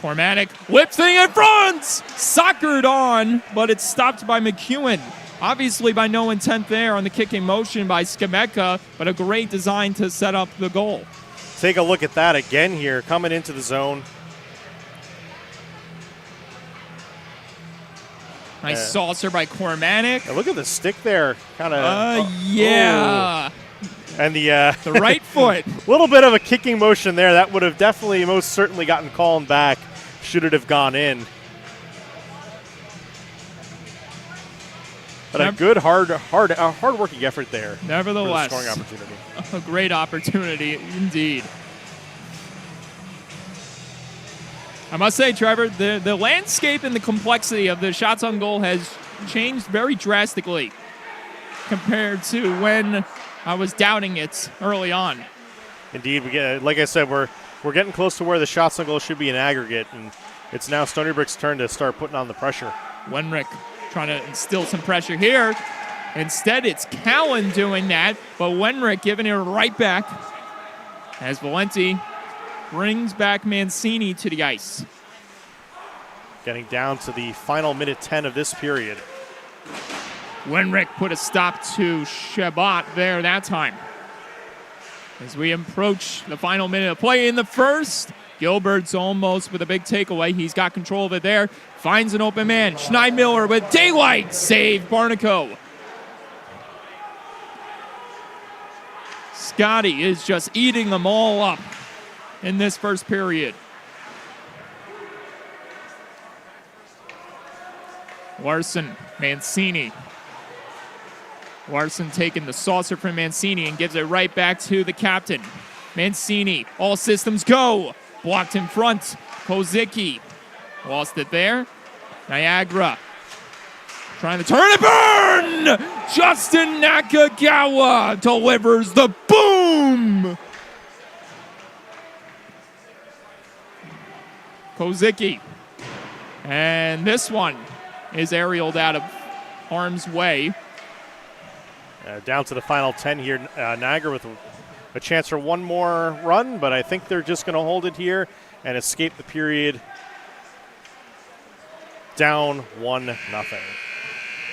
Cormanic whips thing in front! Soccered on, but it's stopped by McEwen. Obviously by no intent there on the kicking motion by Skametka, but a great design to set up the goal. Take a look at that again here, coming into the zone. Nice saucer by Cormanic. Look at the stick there, kind of. Yeah. And the right foot. Little bit of a kicking motion there. That would have definitely, most certainly gotten called back should it have gone in. But a good, hard-working effort there. Nevertheless, for the scoring opportunity. A great opportunity indeed. I must say, Trevor, the landscape and the complexity of the shots on goal has changed very drastically compared to when I was doubting it early on. Indeed, like I said, we're getting close to where the shots on goal should be in aggregate, and it's now Stony Brook's turn to start putting on the pressure. Wenrick trying to instill some pressure here. Instead, it's Cowan doing that, but Wenrick giving it right back as Valenti brings back Mancini to the ice. Getting down to the final minute 10 of this period. Wenrick put a stop to Shabbat there that time. As we approach the final minute of play in the first, Gilbert's almost with a big takeaway. He's got control of it there. Finds an open man. Schneidmiller with daylight. Save Barnico. Scotty is just eating them all up in this first period. Larson, Mancini. Larson taking the saucer from Mancini and gives it right back to the captain. Mancini, all systems go. Blocked in front. Kozicki lost it there. Niagara trying to turn and burn! Justin Nakagawa delivers the boom! Kozicki. And this one is aerialed out of harm's way. Down to the final 10 here. Niagara with a chance for one more run, but I think they're just going to hold it here and escape the period down 1-0.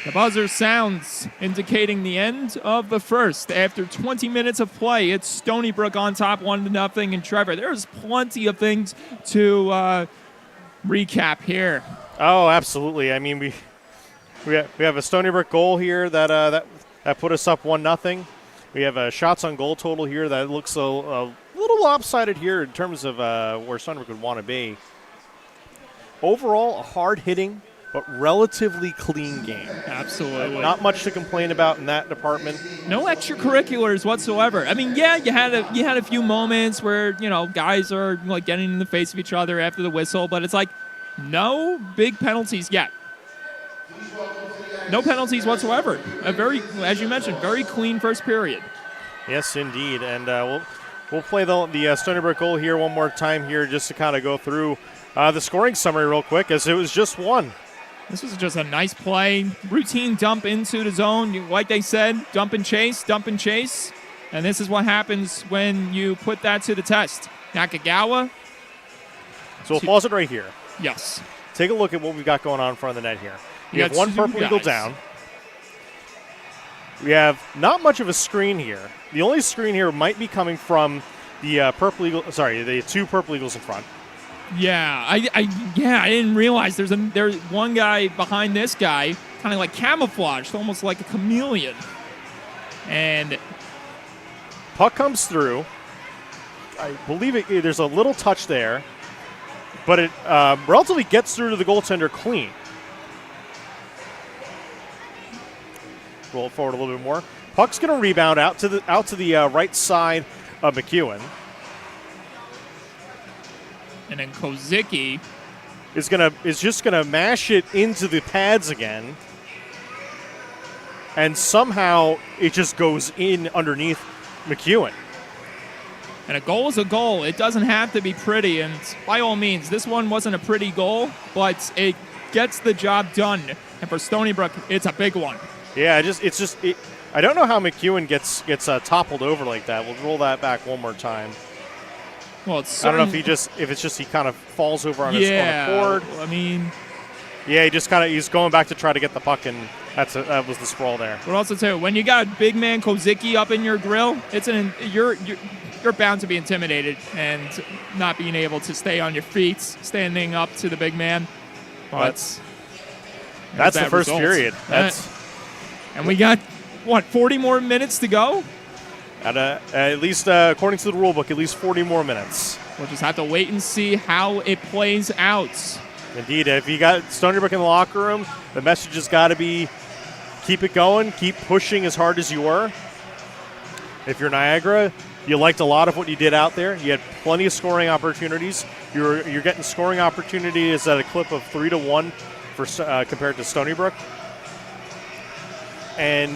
The buzzer sounds, indicating the end of the first. After 20 minutes of play, it's Stony Brook on top 1-0. And Trevor, there's plenty of things to recap here. Oh, absolutely. I mean, we have a Stony Brook goal here that put us up 1-0. We have a shots on goal total here that looks a little lopsided here in terms of where Stony Brook would want to be. Overall, a hard-hitting but relatively clean game. Absolutely. Not much to complain about in that department. No extracurriculars whatsoever. I mean, yeah, you had a few moments where, guys are like getting in the face of each other after the whistle, but it's like no big penalties yet. No penalties whatsoever. A very, as you mentioned, very clean first period. Yes, indeed. And we'll play the Stony Brook goal here one more time here just to kind of go through the scoring summary real quick, as it was just one. This was just a nice play. Routine dump into the zone. Like they said, dump and chase. And this is what happens when you put that to the test. Nakagawa. So we'll pause it right here. Yes. Take a look at what we've got going on in front of the net here. We have got one two Purple Eagle guys down. We have not much of a screen here. The only screen here might be coming from the Purple Eagle. Sorry, the two Purple Eagles in front. Yeah, I didn't realize there's one guy behind this guy, kind of like camouflaged, almost like a chameleon. And puck comes through. I believe there's a little touch there, but it relatively gets through to the goaltender clean. Roll it forward a little bit more. Puck's going to rebound out to the right side of McEwen. And then Kozicki is just gonna mash it into the pads again, and somehow it just goes in underneath McEwen. And a goal is a goal. It doesn't have to be pretty, and by all means, this one wasn't a pretty goal, but it gets the job done. And for Stony Brook, it's a big one. Yeah, I don't know how McEwen gets toppled over like that. We'll roll that back one more time. Well, I don't know if he kind of falls over on his cord. I mean, yeah, he's going back to try to get the puck, and that was the sprawl there. But also too, when you got big man Kozicki up in your grill, you're bound to be intimidated and not being able to stay on your feet, standing up to the big man. But that's the first period. And we got 40 more minutes to go. At least, according to the rule book, at least 40 more minutes. We'll just have to wait and see how it plays out. Indeed. If you got Stony Brook in the locker room, the message has got to be keep it going. Keep pushing as hard as you were. If you're Niagara, you liked a lot of what you did out there. You had plenty of scoring opportunities. You're getting scoring opportunities at a clip of 3-1 for compared to Stony Brook. And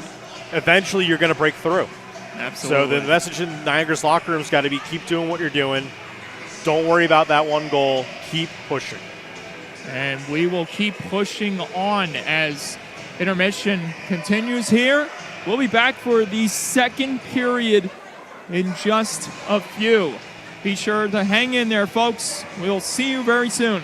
eventually you're going to break through. Absolutely. So the message in Niagara's locker room's got to be keep doing what you're doing. Don't worry about that one goal. Keep pushing. And we will keep pushing on as intermission continues here. We'll be back for the second period in just a few. Be sure to hang in there, folks. We'll see you very soon.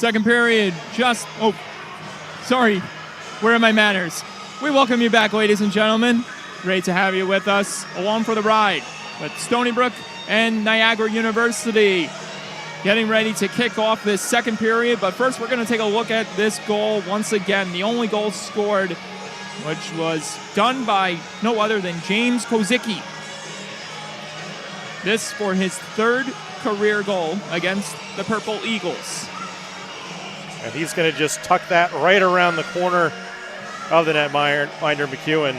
Second period sorry. Where are my manners? We welcome you back, ladies and gentlemen. Great to have you with us along for the ride with Stony Brook and Niagara University. Getting ready to kick off this second period, but first we're going to take a look at this goal once again. The only goal scored, which was done by no other than James Kozicki. This for his third career goal against the Purple Eagles. And he's going to just tuck that right around the corner of the netminder, McEwen.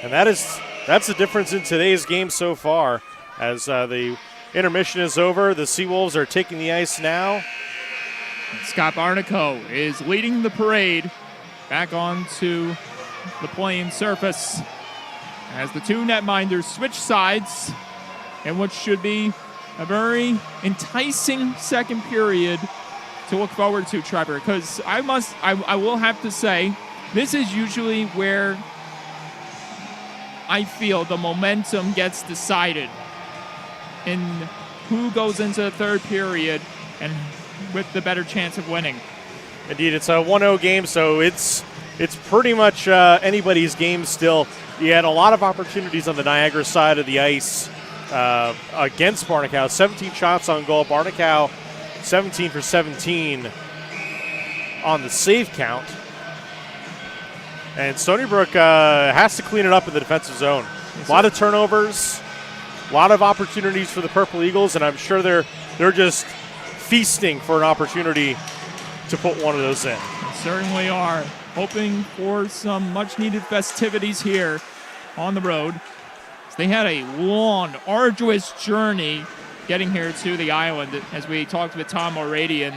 And that's the difference in today's game so far. As the intermission is over, the Seawolves are taking the ice now. Scott Barnico is leading the parade back onto the playing surface as the two netminders switch sides in what should be a very enticing second period to look forward to, Trevor, because I will have to say, this is usually where I feel the momentum gets decided in who goes into the third period and with the better chance of winning. Indeed, it's a 1-0 game, so it's pretty much anybody's game still. You had a lot of opportunities on the Niagara side of the ice against Barnacow. 17 shots on goal. Barnacow 17 for 17 on the save count. And Stony Brook has to clean it up in the defensive zone. A lot of turnovers, a lot of opportunities for the Purple Eagles, and I'm sure they're just feasting for an opportunity to put one of those in. They certainly are. Hoping for some much-needed festivities here on the road. They had a long, arduous journey getting here to the island, as we talked with Tom O'Radian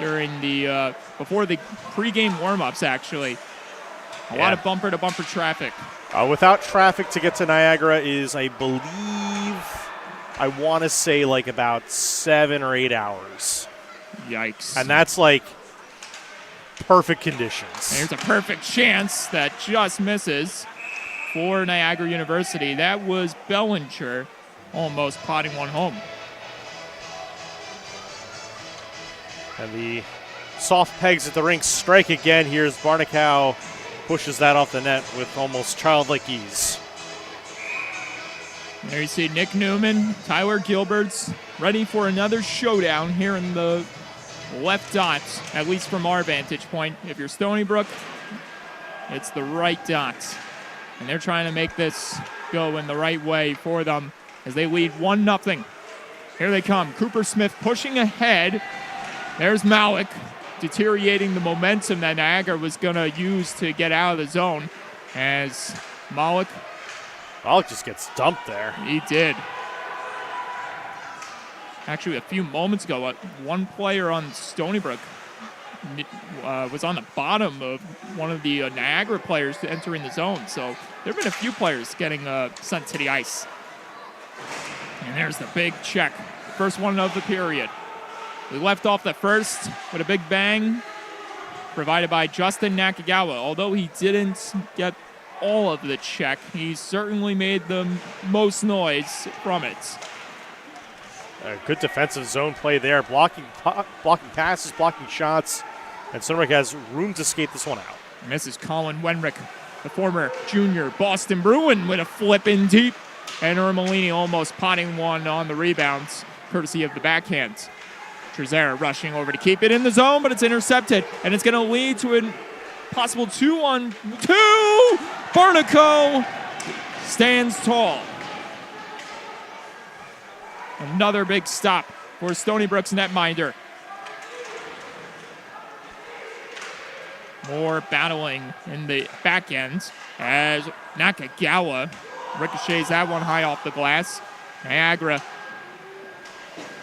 during the before the pregame warm-ups, actually. A lot of bumper-to-bumper traffic. Without traffic to get to Niagara is, I believe, I want to say like about 7 or 8 hours. Yikes. And that's like perfect conditions. There's a perfect chance that just misses for Niagara University. That was Bellinger almost potting one home. And the soft pegs at the rink strike again. Here's Barnacow. Pushes that off the net with almost childlike ease. There you see Nick Newman, Tyler Gilberts, ready for another showdown here in the left dot, at least from our vantage point. If you're Stony Brook, it's the right dot. And they're trying to make this go in the right way for them as they lead 1-0. Here they come. Cooper Smith pushing ahead. There's Malik, deteriorating the momentum that Niagara was going to use to get out of the zone. As Malik just gets dumped there. He did. Actually, a few moments ago, one player on Stony Brook was on the bottom of one of the Niagara players entering the zone. So there have been a few players getting sent to the ice. And there's the big check. First one of the period. We left off the first with a big bang provided by Justin Nakagawa. Although he didn't get all of the check, he certainly made the most noise from it. Good defensive zone play there. Blocking passes, blocking shots. And Stony Brook has room to skate this one out. And this is Colin Wenrick, the former junior Boston Bruin, with a flip in deep. And Ermelini almost potting one on the rebounds, courtesy of the backhand. Trezera rushing over to keep it in the zone, but it's intercepted. And it's going to lead to a possible 2-on-2. Barnico stands tall. Another big stop for Stony Brook's netminder. More battling in the back end as Nakagawa ricochets that one high off the glass. Niagara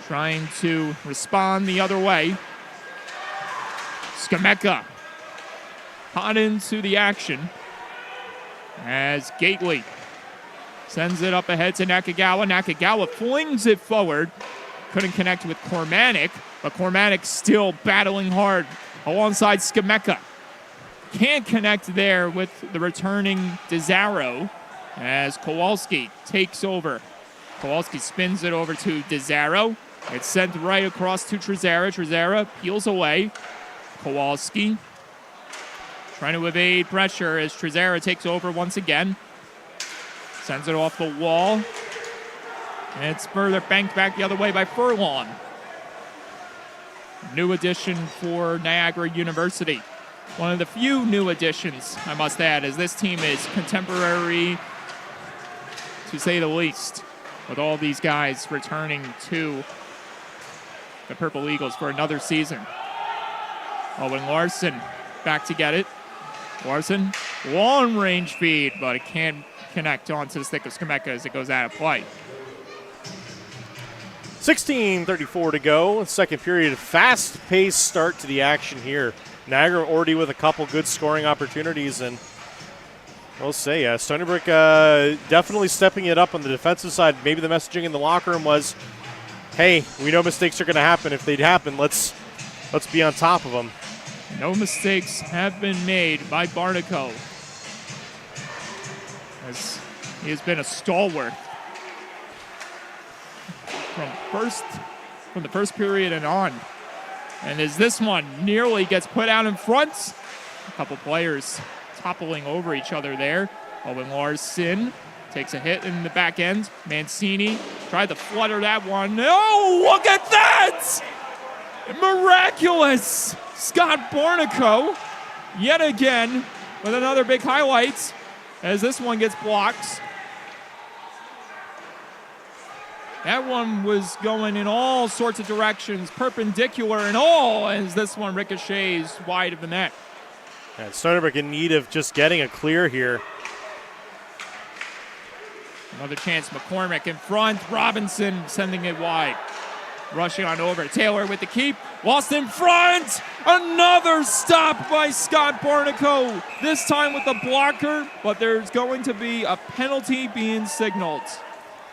trying to respond the other way. Skameka caught into the action as Gately sends it up ahead to Nakagawa. Nakagawa flings it forward. Couldn't connect with Cormanic, but Cormanic still battling hard alongside Skameka. Can't connect there with the returning DeZaro as Kowalski takes over. Kowalski spins it over to DeZaro. It's sent right across to Trezera. Trezera peels away. Kowalski trying to evade pressure as Trezera takes over once again. Sends it off the wall. And it's further banked back the other way by Furlong. New addition for Niagara University. One of the few new additions, I must add, as this team is contemporary, to say the least, with all these guys returning to the Purple Eagles for another season. Owen Larson back to get it. Larson, long-range feed, but it can't connect onto the stick of Skameka as it goes out of play. 16:34 to go. Second period, fast-paced start to the action here. Niagara already with a couple good scoring opportunities, and we'll say Stony Brook definitely stepping it up on the defensive side. Maybe the messaging in the locker room was, hey, we know mistakes are going to happen. If they'd happen, let's be on top of them. No mistakes have been made by Barnico, as he has been a stalwart from the first period and on. And as this one nearly gets put out in front, a couple players toppling over each other there. Owen Larson takes a hit in the back end. Mancini tried to flutter that one. Oh, look at that! Miraculous! Scott Barnico, yet again, with another big highlight, as this one gets blocked. That one was going in all sorts of directions, perpendicular and all, as this one ricochets wide of the net. Yeah, Stony Brook in need of just getting a clear here. Another chance, McCormick in front, Robinson sending it wide. Rushing on over, Taylor with the keep, lost in front! Another stop by Scott Barnico, this time with the blocker, but there's going to be a penalty being signaled.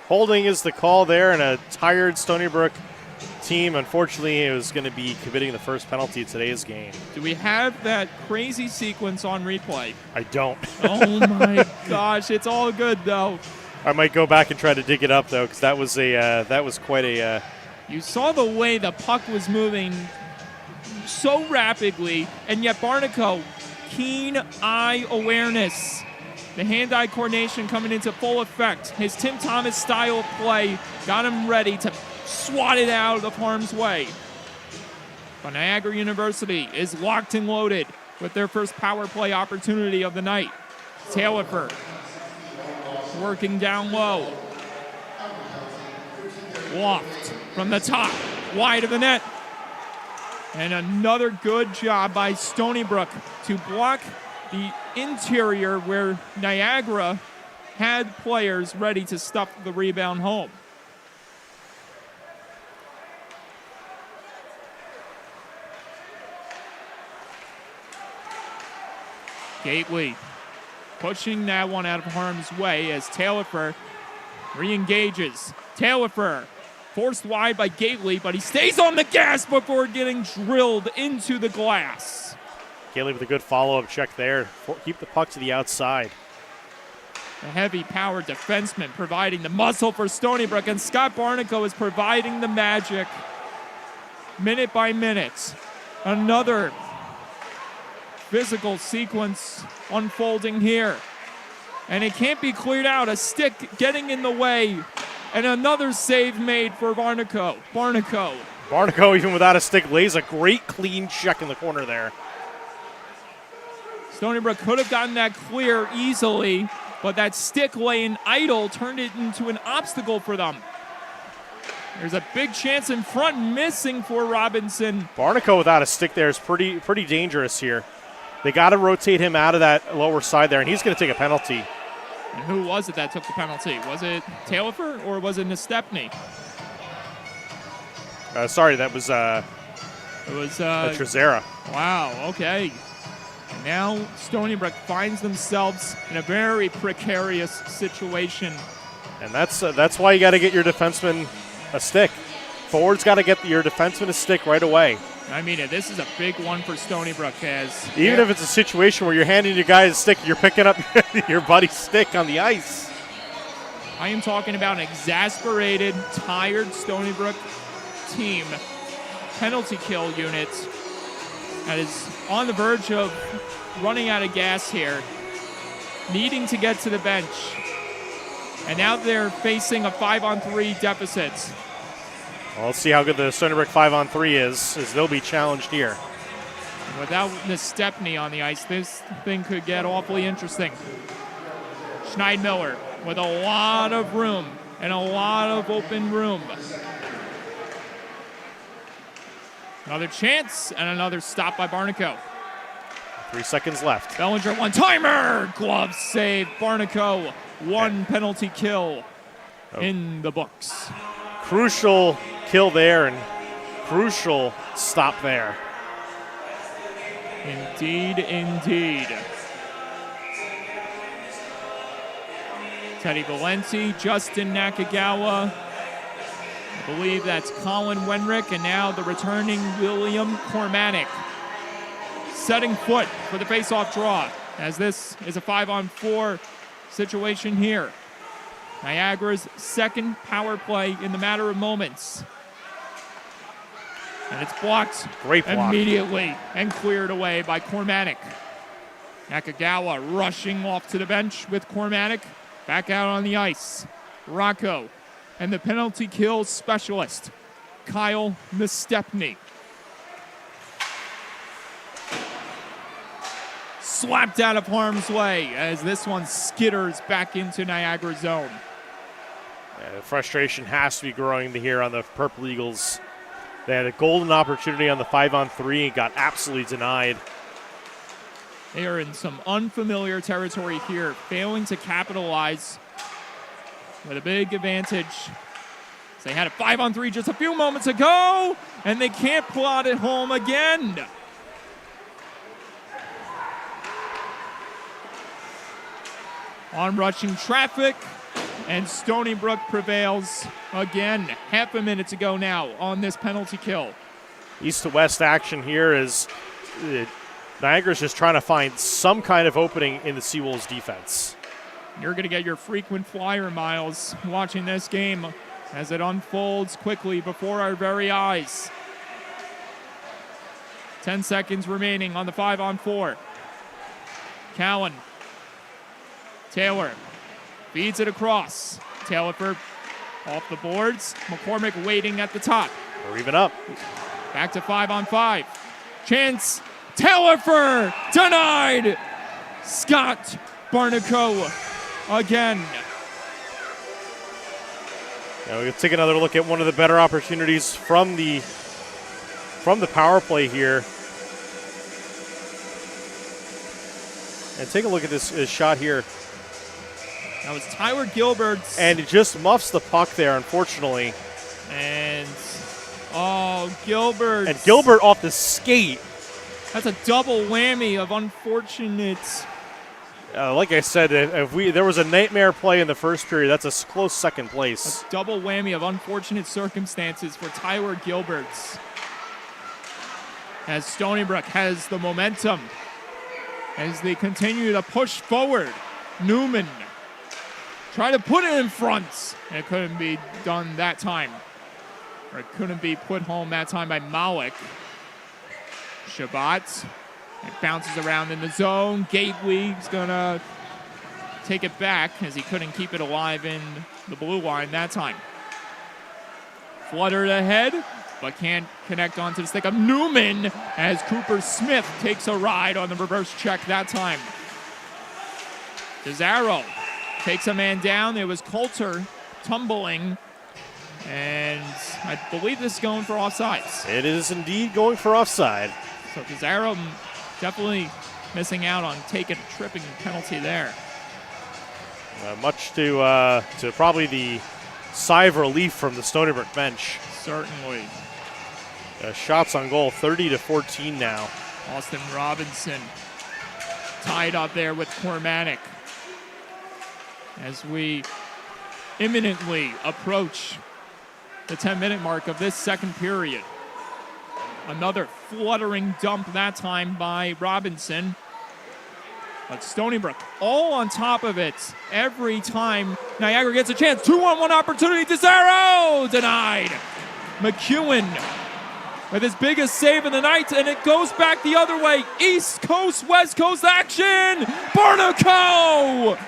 Holding is the call there, and a tired Stony Brook team, unfortunately, is going to be committing the first penalty of today's game. Do we have that crazy sequence on replay? I don't. Oh my gosh, it's all good though. I might go back and try to dig it up though, because that was quite a. You saw the way the puck was moving so rapidly, and yet Barnico, keen eye awareness. The hand-eye coordination coming into full effect. His Tim Thomas style of play got him ready to swat it out of harm's way. But Niagara University is locked and loaded with their first power play opportunity of the night. Taylor working down low. Loft from the top, wide of the net. And another good job by Stony Brook to block the interior where Niagara had players ready to stuff the rebound home. Gately pushing that one out of harm's way as Taylor re-engages. Taylor forced wide by Gately, but he stays on the gas before getting drilled into the glass. Gately with a good follow-up check there. Keep the puck to the outside. A heavy-powered defenseman providing the muscle for Stony Brook, and Scott Barnico is providing the magic minute by minute. Another physical sequence unfolding here. And it can't be cleared out. A stick getting in the way. And another save made for Barnico. Barnico, even without a stick, lays a great clean check in the corner there. Stony Brook could have gotten that clear easily, but that stick laying idle turned it into an obstacle for them. There's a big chance in front, missing for Robinson. Barnico without a stick there is pretty dangerous here. They got to rotate him out of that lower side there, and he's going to take a penalty. And who was it that took the penalty? Was it Taylor or was it Nestepny? Sorry, that was it was Trezera. Wow, okay. And now Stony Brook finds themselves in a very precarious situation. And that's why you got to get your defenseman a stick. Forward's got to get your defenseman a stick right away. I mean, this is a big one for Stony Brook. Even if it's a situation where you're handing your guy a stick, you're picking up your buddy's stick on the ice. I am talking about an exasperated, tired Stony Brook team penalty kill unit that is on the verge of running out of gas here, needing to get to the bench. And now they're facing a 5-on-3 deficit. Well, let's see how good the Stony Brook 5-on-3 is, as they'll be challenged here. Without Stepney on the ice, this thing could get awfully interesting. Schneidmiller with a lot of room and a lot of open room. Another chance and another stop by Barnico. 3 seconds left. Bellinger one-timer! Glove save. Barnico, one penalty kill in the books. Crucial kill there and crucial stop there. Indeed, indeed. Teddy Valenti, Justin Nakagawa. I believe that's Colin Wenrick, and now the returning William Cormanic. Setting foot for the face-off draw, as this is a 5-on-4 situation here. Niagara's second power play in the matter of moments. And it's blocked Great block. immediately and cleared away by Cormanic. Nakagawa rushing off to the bench with Cormanic. Back out on the ice. Rocco and the penalty kill specialist, Kyle Nestepny. Slapped out of harm's way as this one skitters back into Niagara zone. Frustration has to be growing here on the Purple Eagles. They had a golden opportunity on the 5-on-3 and got absolutely denied. They are in some unfamiliar territory here, failing to capitalize with a big advantage. They had a 5-on-3 just a few moments ago, and they can't plot it home again. On rushing traffic, and Stony Brook prevails again. Half a minute to go now on this penalty kill. East to west action here is Niagara's just trying to find some kind of opening in the Seawolves defense. You're going to get your frequent flyer miles watching this game as it unfolds quickly before our very eyes. 10 seconds remaining on the 5-on-4. Cowan. Taylor feeds it across. Taylor off the boards. McCormick waiting at the top. We're even up. Back to 5-on-5. Chance. Taylor denied. Scott Barnico again. Now we'll take another look at one of the better opportunities from the power play here. And take a look at this shot here. That was Tyler Gilbert. And it just muffs the puck there, unfortunately. And, Gilbert. And Gilbert off the skate. That's a double whammy of unfortunate. Like I said, if there was a nightmare play in the first period, that's a close second place. A double whammy of unfortunate circumstances for Tyler Gilbert. As Stony Brook has the momentum. As they continue to push forward. Newman try to put it in front. And it couldn't be done that time. Or it couldn't be put home that time by Malik. Shabbat. It bounces around in the zone. Gately's going to take it back as he couldn't keep it alive in the blue line that time. Fluttered ahead, but can't connect onto the stick of Newman as Cooper Smith takes a ride on the reverse check that time. Desaro takes a man down. It was Coulter tumbling, and I believe this is going for offsides. It is indeed going for offside. So Desaro definitely missing out on taking a tripping penalty there. Much to probably the sigh of relief from the Stony Brook bench. Certainly. Shots on goal, 30-14 now. Austin Robinson tied up there with Cormanic as we imminently approach the 10-minute mark of this second period. Another fluttering dump that time by Robinson. But Stony Brook all on top of it every time Niagara gets a chance. 2-on-1 opportunity. Desaro denied. McEwen with his biggest save of the night, and it goes back the other way. East Coast, West Coast action. Barnico!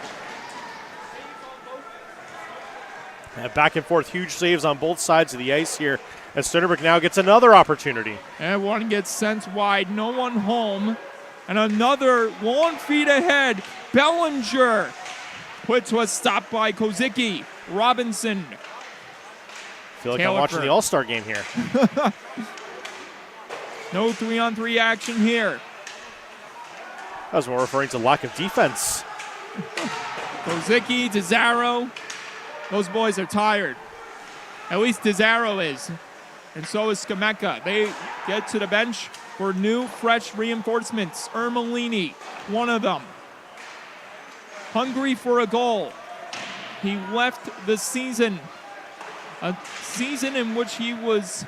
Back and forth, huge saves on both sides of the ice here as Stony Brook now gets another opportunity. And one gets sent wide, no one home. And another long feet ahead. Bellinger put to a stop by Kozicki. Robinson. I feel like I'm Taylor watching the All-Star game here. No 3-on-3 action here. I was more referring to lack of defense. Kozicki, DeZaro. Those boys are tired. At least DeZaro is. And so is Skameka. They get to the bench for new, fresh reinforcements. Ermelini, one of them. Hungry for a goal. He left the season, a season in which he was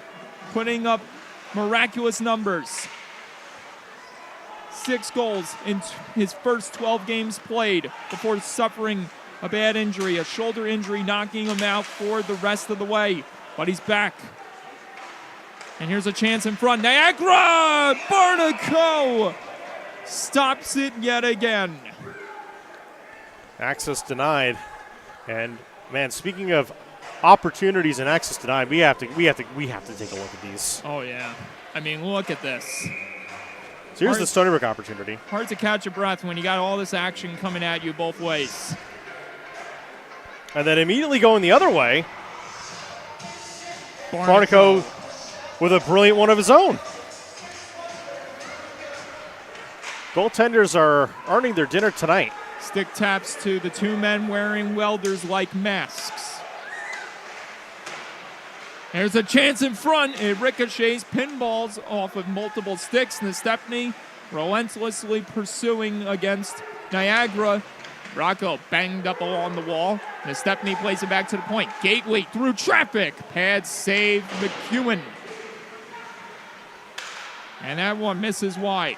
putting up miraculous numbers. 6 goals in his first 12 games played before suffering a bad injury, a shoulder injury knocking him out for the rest of the way. But he's back. And here's a chance in front. Niagara! Barnico stops it yet again. Access denied. And man, speaking of opportunities and access denied, we have to take a look at these. Oh yeah. I mean, look at this. So here's the Stony Brook opportunity. Hard to catch your breath when you got all this action coming at you both ways. And then immediately going the other way, Barnico with a brilliant one of his own. Goaltenders are earning their dinner tonight. Stick taps to the 2 men wearing welders-like masks. There's a chance in front. It ricochets, pinballs off of multiple sticks. Nestepny relentlessly pursuing against Niagara. Rocco banged up along the wall. Nestepny plays it back to the point. Gately through traffic. Pad save McEwen. And that one misses wide.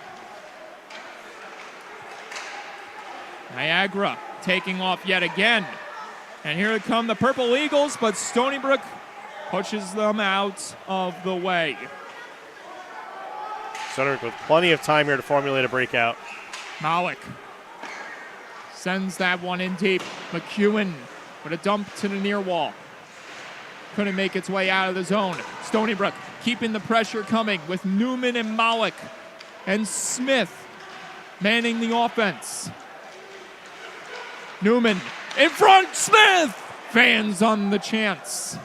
Niagara taking off yet again. And here come the Purple Eagles, but Stony Brook pushes them out of the way. Stony Brook with plenty of time here to formulate a breakout. Malik sends that one in deep. McEwen with a dump to the near wall. Couldn't make its way out of the zone. Stony Brook keeping the pressure coming with Newman and Malik and Smith manning the offense. Newman in front, Smith! Fans on the chance.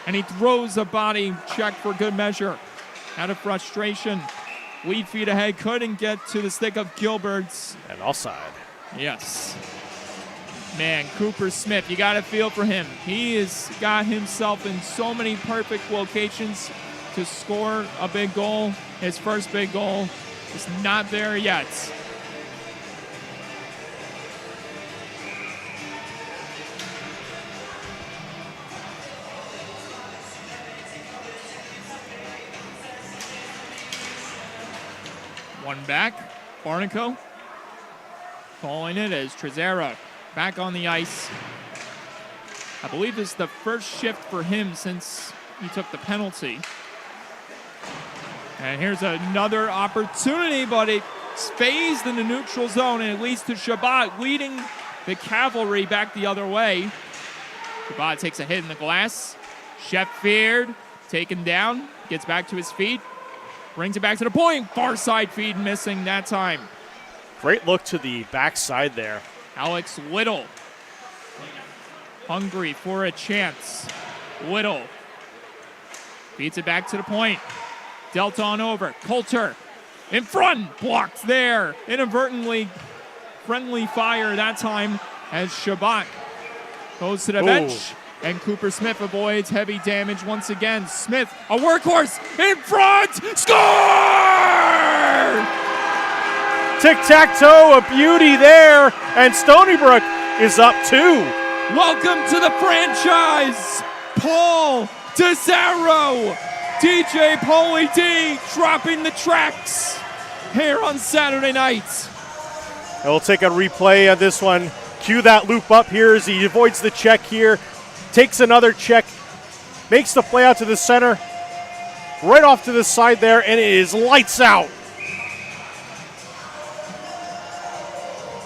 And he throws a body check for good measure. Out of frustration. Lead feet ahead, couldn't get to the stick of Gilbert's. And offside. Yes. Man, Cooper Smith, you got to feel for him. He has got himself in so many perfect locations to score a big goal. His first big goal is not there yet. One back, Barnico calling it as Trezera back on the ice. I believe this is the first shift for him since he took the penalty. And here's another opportunity, but it's phased in the neutral zone, and it leads to Shabbat leading the Cavalry back the other way. Shabbat takes a hit in the glass. Sheffield taken down, gets back to his feet, brings it back to the point. Far side feed missing that time. Great look to the backside there. Alex Whittle, hungry for a chance. Whittle feeds it back to the point. Dealt on over. Coulter in front, blocked there. Inadvertently, friendly fire that time as Shabbat goes to the bench. And Cooper Smith avoids heavy damage once again. Smith, a workhorse, in front, score! Tic-tac-toe, a beauty there, and Stony Brook is up 2. Welcome to the franchise, Paul DeZaro. DJ Pauly D dropping the tracks here on Saturday night. And we'll take a replay of this one. Cue that loop up here as he avoids the check here. Takes another check makes the play out to the center, right off to the side there, and it is lights out.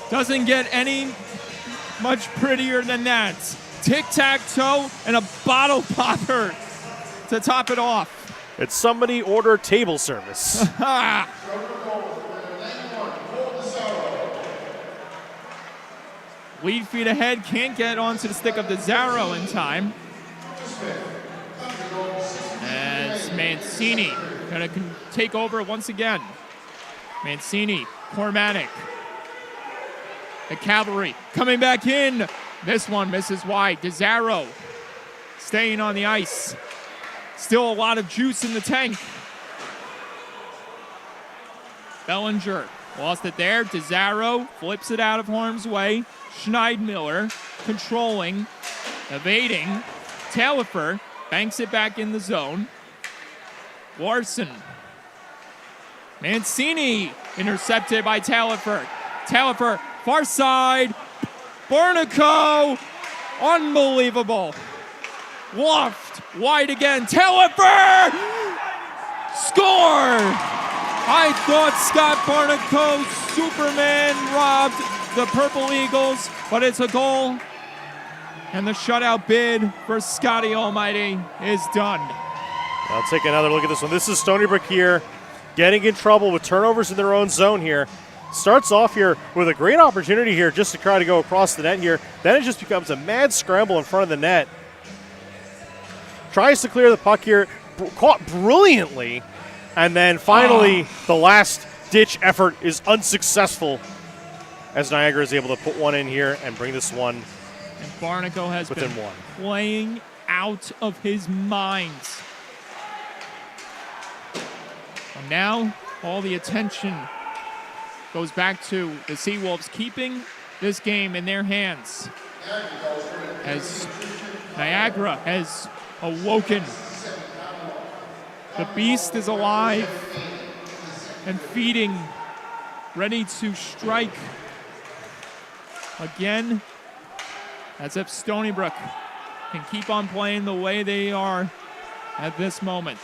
Doesn't get any much prettier than that. Tic-tac-toe and a bottle popper to top it off. It's somebody order table service. Lead feet ahead, can't get onto the stick of the Zarro in time. As Mancini gonna take over once again. Mancini, Cormatic. The Cavalry coming back in. This one misses wide. DeZarro staying on the ice. Still a lot of juice in the tank. Bellinger lost it there. DeZarro flips it out of harm's way. Schneidmiller controlling, evading. Taillefer banks it back in the zone. Larson. Mancini intercepted by Taillefer. Taillefer, far side. Barnico, unbelievable. Loft, wide again. Taillefer, score! I thought Scott Barnico, Superman, robbed the Purple Eagles, but it's a goal. And the shutout bid for Scotty Almighty is done. I'll take another look at this one. This is Stony Brook here, getting in trouble with turnovers in their own zone here. Starts off here with a great opportunity here just to try to go across the net here. Then it just becomes a mad scramble in front of the net. Tries to clear the puck here, caught brilliantly. And then finally, the last-ditch effort is unsuccessful as Niagara is able to put one in here and bring this one And Barnico has within been one. playing out of his mind. And now, all the attention goes back to the Seawolves keeping this game in their hands as Niagara has awoken. The beast is alive and feeding, ready to strike again, as if Stony Brook can keep on playing the way they are at this moment.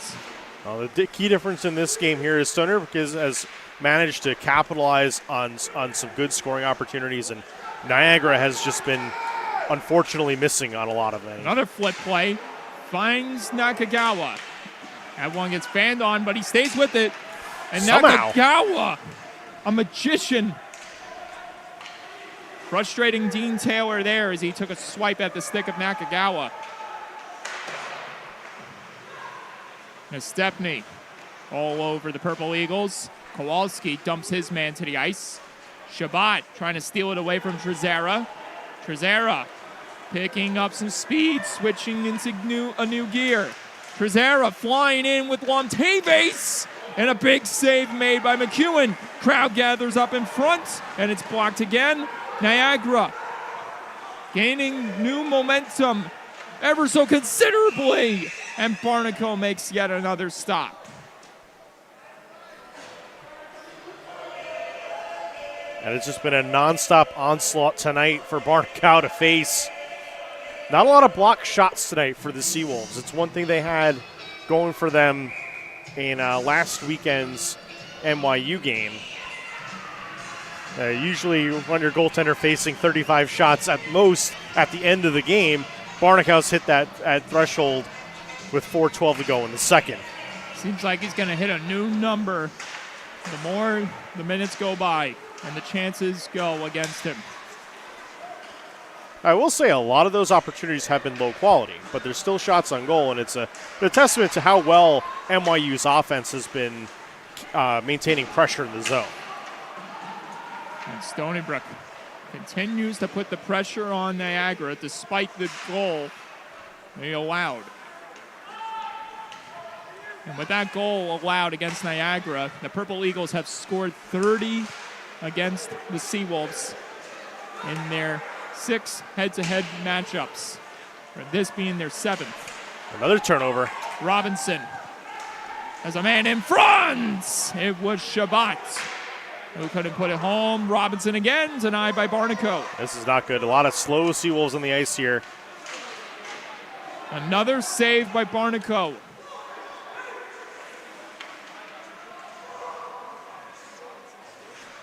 Well, the key difference in this game here is Stony Brook has managed to capitalize on some good scoring opportunities, and Niagara has just been unfortunately missing on a lot of them. Another flip play finds Nakagawa. That one gets fanned on, but he stays with it. And Somehow. Nakagawa, a magician. Frustrating Dean Taylor there as he took a swipe at the stick of Nakagawa. Now Stepney all over the Purple Eagles. Kowalski dumps his man to the ice. Shabbat trying to steal it away from Trezera. Trezera picking up some speed, switching into a new gear. Trezera flying in with Lontaves, and a big save made by McEwen. Crowd gathers up in front, and it's blocked again. Niagara gaining new momentum ever so considerably, and Barnico makes yet another stop. And it's just been a nonstop onslaught tonight for Barnico to face. Not a lot of block shots tonight for the Seawolves. It's one thing they had going for them in last weekend's NYU game. Usually when your goaltender facing 35 shots at most at the end of the game, Barnico's hit that at threshold with 4:12 to go in the second. Seems like he's going to hit a new number the more the minutes go by and the chances go against him. I will say a lot of those opportunities have been low quality, but there's still shots on goal, and it's a testament to how well NYU's offense has been maintaining pressure in the zone. And Stony Brook continues to put the pressure on Niagara despite the goal they allowed. And with that goal allowed against Niagara, the Purple Eagles have scored 30 against the Seawolves in their 6 head-to-head matchups, or this being their 7th. Another turnover. Robinson has a man in front. It was Shabbat who couldn't put it home. Robinson again, denied by Barnico. This is not good. A lot of slow Seawolves on the ice here. Another save by Barnico.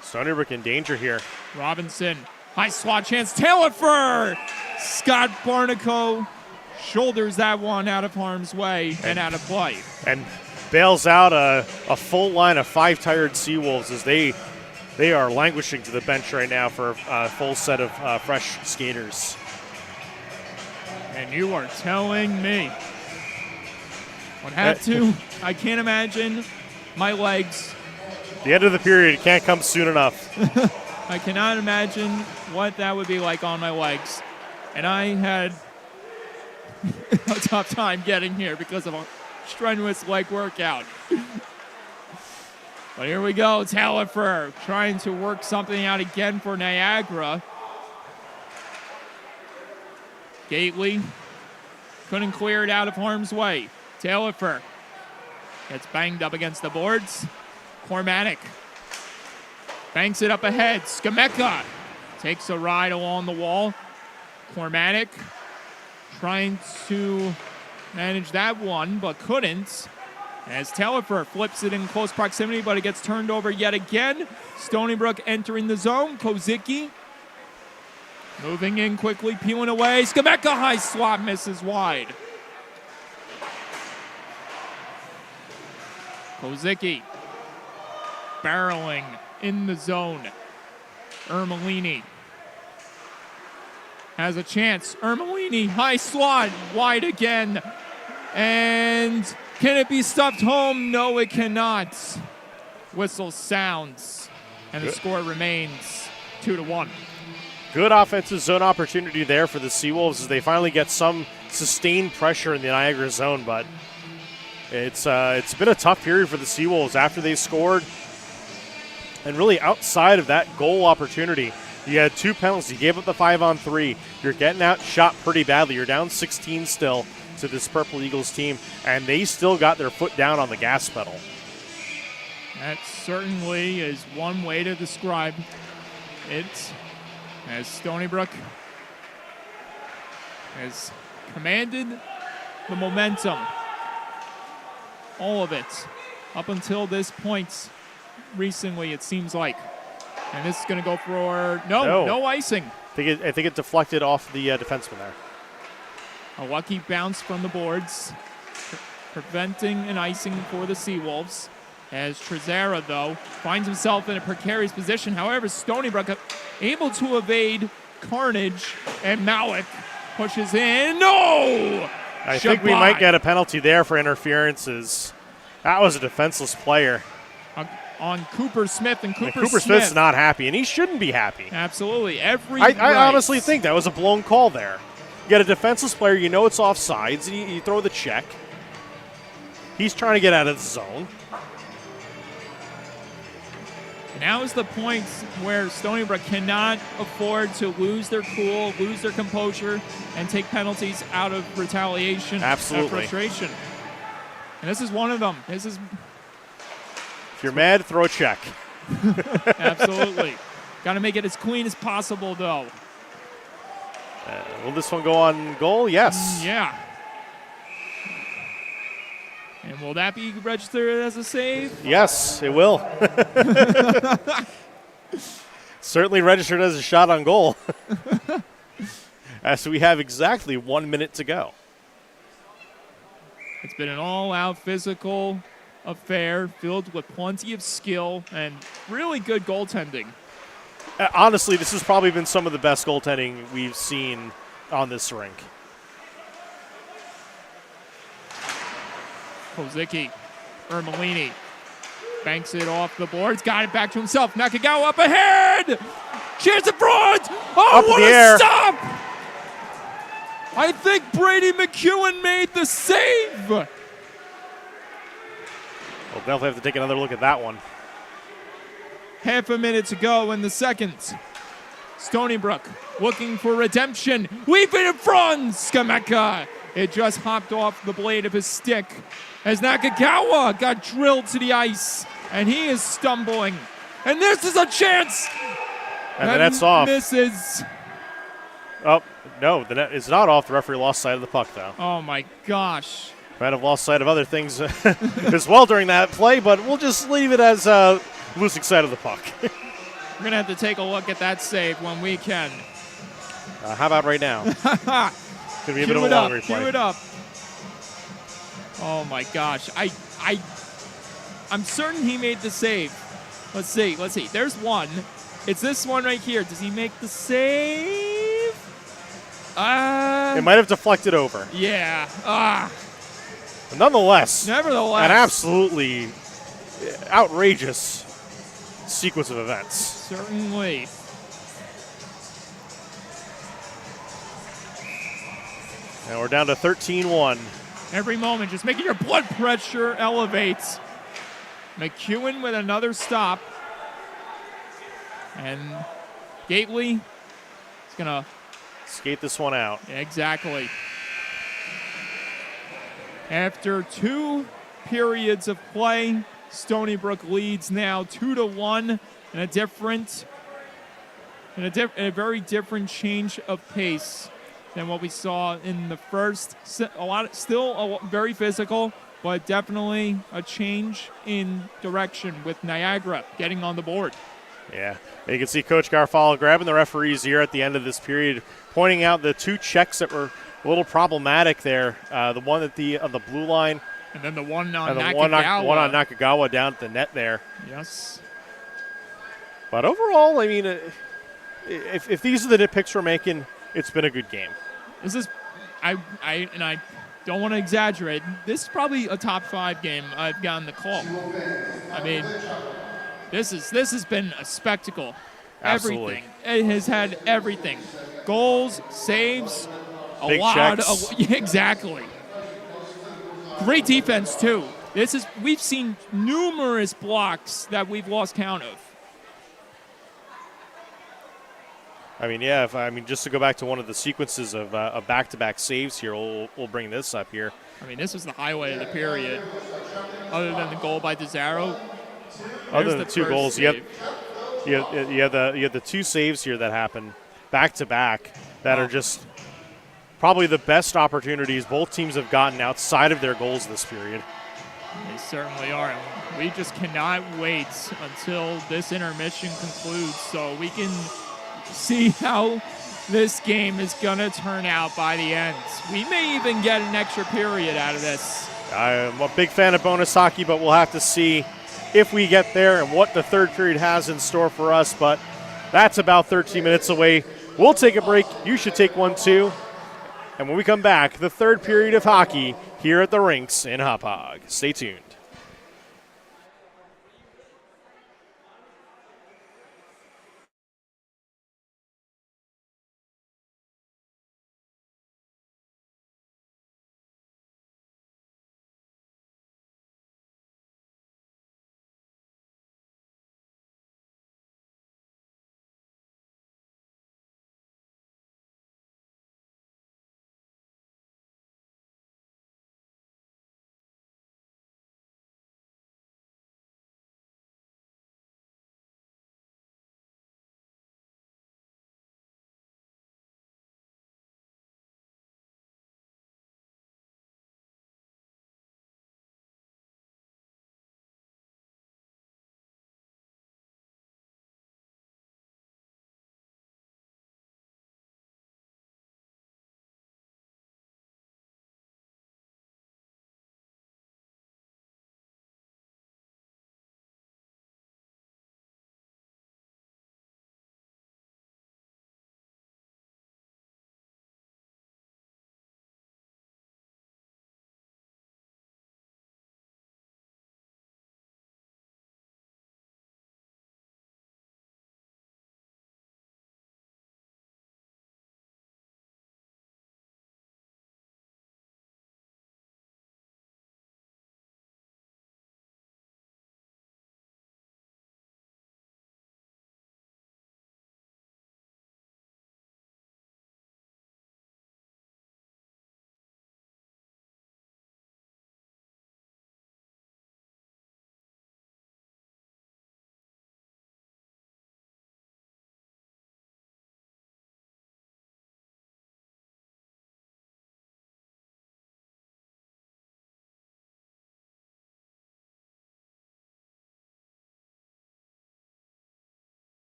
Stony Brook in danger here. Robinson, high slot chance, Taylor. Scott Barnico shoulders that one out of harm's way and out of play. And bails out a full line of 5 tired Seawolves as they are languishing to the bench right now for a full set of fresh skaters. And you are telling me what have to? I can't imagine my legs. The end of the period can't come soon enough. I cannot imagine what that would be like on my legs. And I had a tough time getting here because of a strenuous leg workout. But here we go. Taillefer trying to work something out again for Niagara. Gately couldn't clear it out of harm's way. Taillefer gets banged up against the boards. Cormatic banks it up ahead. Skameka takes a ride along the wall. Cormatic trying to manage that one, but couldn't. As Taillefer flips it in close proximity, but it gets turned over yet again. Stony Brook entering the zone. Kozicki moving in quickly, peeling away. Skameka high slot misses wide. Kozicki barreling in the zone. Ermelini has a chance. Ermelini, high slot, wide again. And can it be stuffed home? No, it cannot. Whistle sounds, and the score remains 2-1. Good offensive zone opportunity there for the Seawolves as they finally get some sustained pressure in the Niagara zone, but it's been a tough period for the Seawolves after they scored. And really outside of that goal opportunity, you had 2 penalties. You gave up the 5-on-3. You're getting outshot pretty badly. You're down 16 still to this Purple Eagles team, and they still got their foot down on the gas pedal. That certainly is one way to describe it, as Stony Brook has commanded the momentum, all of it, up until this point recently, it seems like. And this is going to go for no icing. I think it deflected off the defenseman there. A lucky bounce from the boards, preventing an icing for the Seawolves. As Trezera, though, finds himself in a precarious position. However, Stony Brook able to evade Carnage, and Malik pushes in. No! I think we might get a penalty there for interferences. That was a defenseless player. On Cooper Smith, and Cooper Smith's not happy, and he shouldn't be happy. Absolutely. I honestly think that was a blown call there. You get a defenseless player, you know it's offsides, you throw the check. He's trying to get out of the zone. Now is the point where Stony Brook cannot afford to lose their cool, lose their composure, and take penalties out of retaliation. Absolutely. And frustration. And this is one of them. This is... If you're mad, throw a check. Absolutely. Got to make it as clean as possible, though. Will this one go on goal? Yes. Yeah. And will that be registered as a save? Yes, it will. Certainly registered as a shot on goal. So we have exactly 1 minute to go. It's been an all-out physical affair filled with plenty of skill and really good goaltending. Honestly, this has probably been some of the best goaltending we've seen on this rink. Kozicki, Ermelini banks it off the boards, got it back to himself. Nakagawa up ahead! Chance in front! Oh, up what in the a air. stop! I think Brady McEwen made the save. We'll definitely have to take another look at that one. Half a minute to go in the second. Stony Brook looking for redemption. Leaping in front, Skameka. It just hopped off the blade of his stick as Nakagawa got drilled to the ice, and he is stumbling. And this is a chance. And the net's off. Misses. Oh, no, the net is not off. The referee lost sight of the puck, though. Oh, my gosh. Might have lost sight of other things as well during that play, but we'll just leave it as losing sight of the puck. We're going to have to take a look at that save when we can. How about right now? Going to be a bit of a long replay. Cue it up. Oh, my gosh. I'm certain he made the save. Let's see. There's one. It's this one right here. Does he make the save? It might have deflected over. Yeah. But nonetheless, Nevertheless. an absolutely outrageous sequence of events. Certainly. And we're down to 13-1. Every moment, just making your blood pressure elevate. McEwen with another stop. And Gately is going to skate this one out. Exactly. After 2 periods of play, Stony Brook leads now 2-1 in a very different change of pace than what we saw in the first. Still very physical, but definitely a change in direction with Niagara getting on the board. Yeah, you can see Coach Garfalo grabbing the referee's ear at the end of this period, pointing out the 2 checks that were a little problematic there. The one at the blue line, and then the one on Nakagawa. One on Nakagawa down at the net there. Yes. But overall, I mean, if these are the nitpicks we're making, it's been a good game. This is, I don't want to exaggerate. This is probably a top 5 game I've gotten the call. I mean, this has been a spectacle. Absolutely. Everything. It has had everything. Goals, saves, Big checks. Exactly. Great defense too. We've seen numerous blocks that we've lost count of. I mean, yeah. Just to go back to one of the sequences of back-to-back saves here, we'll bring this up here. I mean, this was the highlight of the period. Other than the goal by DeZaro. Other than the 2 goals, you have the 2 saves here that happen back-to-back that are just probably the best opportunities both teams have gotten outside of their goals this period. They certainly are. And we just cannot wait until this intermission concludes so we can see how this game is going to turn out by the end. We may even get an extra period out of this. I'm a big fan of bonus hockey, but we'll have to see if we get there and what the third period has in store for us. But that's about 13 minutes away. We'll take a break. You should take one too. And when we come back, the third period of hockey here at the rinks in Hauppauge. Stay tuned.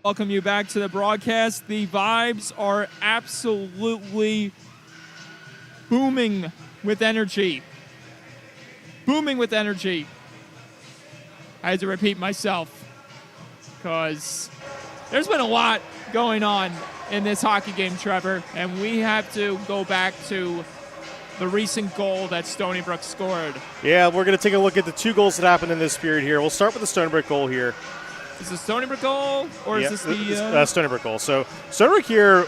Welcome you back to the broadcast. The vibes are absolutely booming with energy. Booming with energy. I had to repeat myself because there's been a lot going on in this hockey game, Trevor, and we have to go back to the recent goal that Stony Brook scored. Yeah, we're going to take a look at the 2 goals that happened in this period here. We'll start with the Stony Brook goal here. Is this Stony Brook goal, or is this the... Stony Brook goal. So Stony Brook here,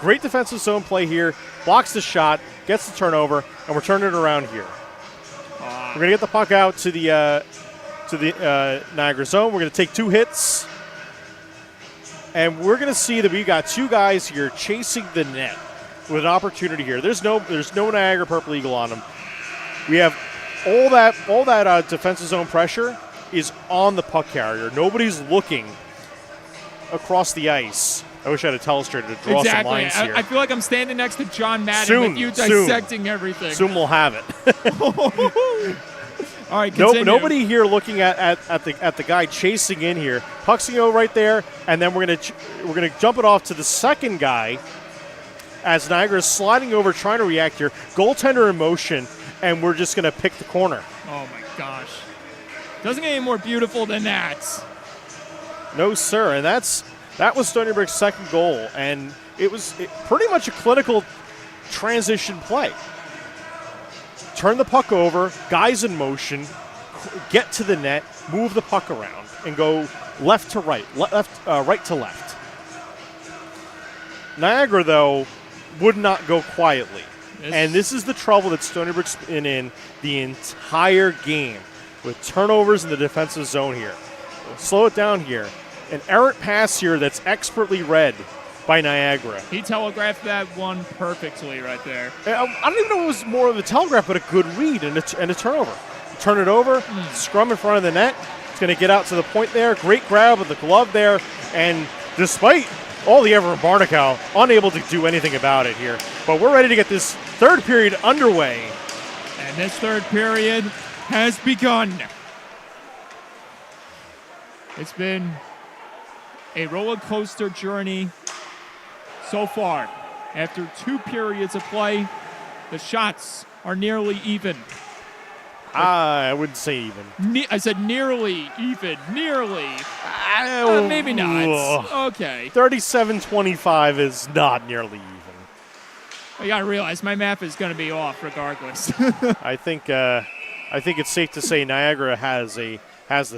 great defensive zone play here, blocks the shot, gets the turnover, and we're turning it around here. We're going to get the puck out to the Niagara zone. We're going to take 2 hits, and we're going to see that we've got 2 guys here chasing the net with an opportunity here. There's no Niagara Purple Eagle on them. We have all that defensive zone pressure is on the puck carrier. Nobody's looking across the ice. I wish I had a telestrator to draw some lines here. I feel like I'm standing next to John Madden with you dissecting everything. Soon we'll have it. All right, continue. Nobody here looking at the guy chasing in here. Puck's gonna go right there, and then we're gonna jump it off to the second guy as Niagara is sliding over, trying to react here. Goaltender in motion, and we're just gonna pick the corner. Oh my gosh! Doesn't get any more beautiful than that. No, sir, and that was Stony Brook's second goal, and it was pretty much a clinical transition play. Turn the puck over, guys in motion, get to the net, move the puck around, and go left to right, right to left. Niagara, though, would not go quietly. And this is the trouble that Stony Brook's been in the entire game, with turnovers in the defensive zone here. Slow it down here. An errant pass here that's expertly read by Niagara. He telegraphed that one perfectly right there. I don't even know if it was more of a telegraph, but a good read and a turnover. Turn it over, scrum in front of the net. It's going to get out to the point there. Great grab with the glove there. And despite all the effort from Barnacow, unable to do anything about it here. But we're ready to get this third period underway. And this third period has begun. It's been a roller coaster journey so far. After 2 periods of play, the shots are nearly even. I wouldn't say even. I said nearly even. Nearly. Maybe not. Okay. 37-25 is not nearly even. You got to realize my math is going to be off regardless. I think it's safe to say Niagara has the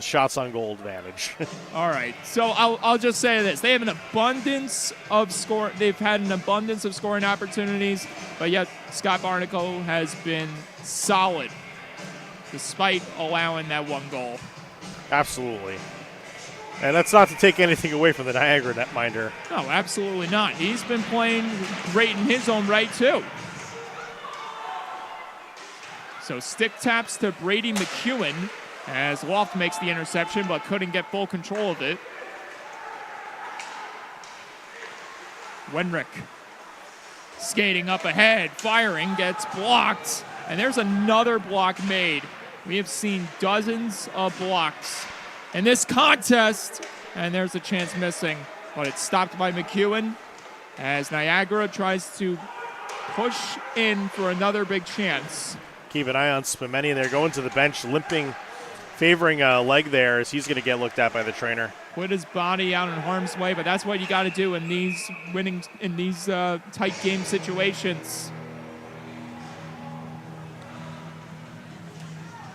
shots on goal advantage. All right. So I'll just say this: they have an abundance of score. They've had an abundance of scoring opportunities, but yet Scott Barnacle has been solid despite allowing that 1 goal. Absolutely. And that's not to take anything away from the Niagara netminder. No, absolutely not. He's been playing great in his own right, too. So stick taps to Brady McEwen as Loft makes the interception but couldn't get full control of it. Wenrick skating up ahead, firing, gets blocked, and there's another block made. We have seen dozens of blocks in this contest, and there's a chance missing, but it's stopped by McEwen as Niagara tries to push in for another big chance. Keep an eye on Spumeni there, going to the bench, limping, favoring a leg there as he's going to get looked at by the trainer. Put his body out in harm's way, but that's what you got to do in these tight game situations.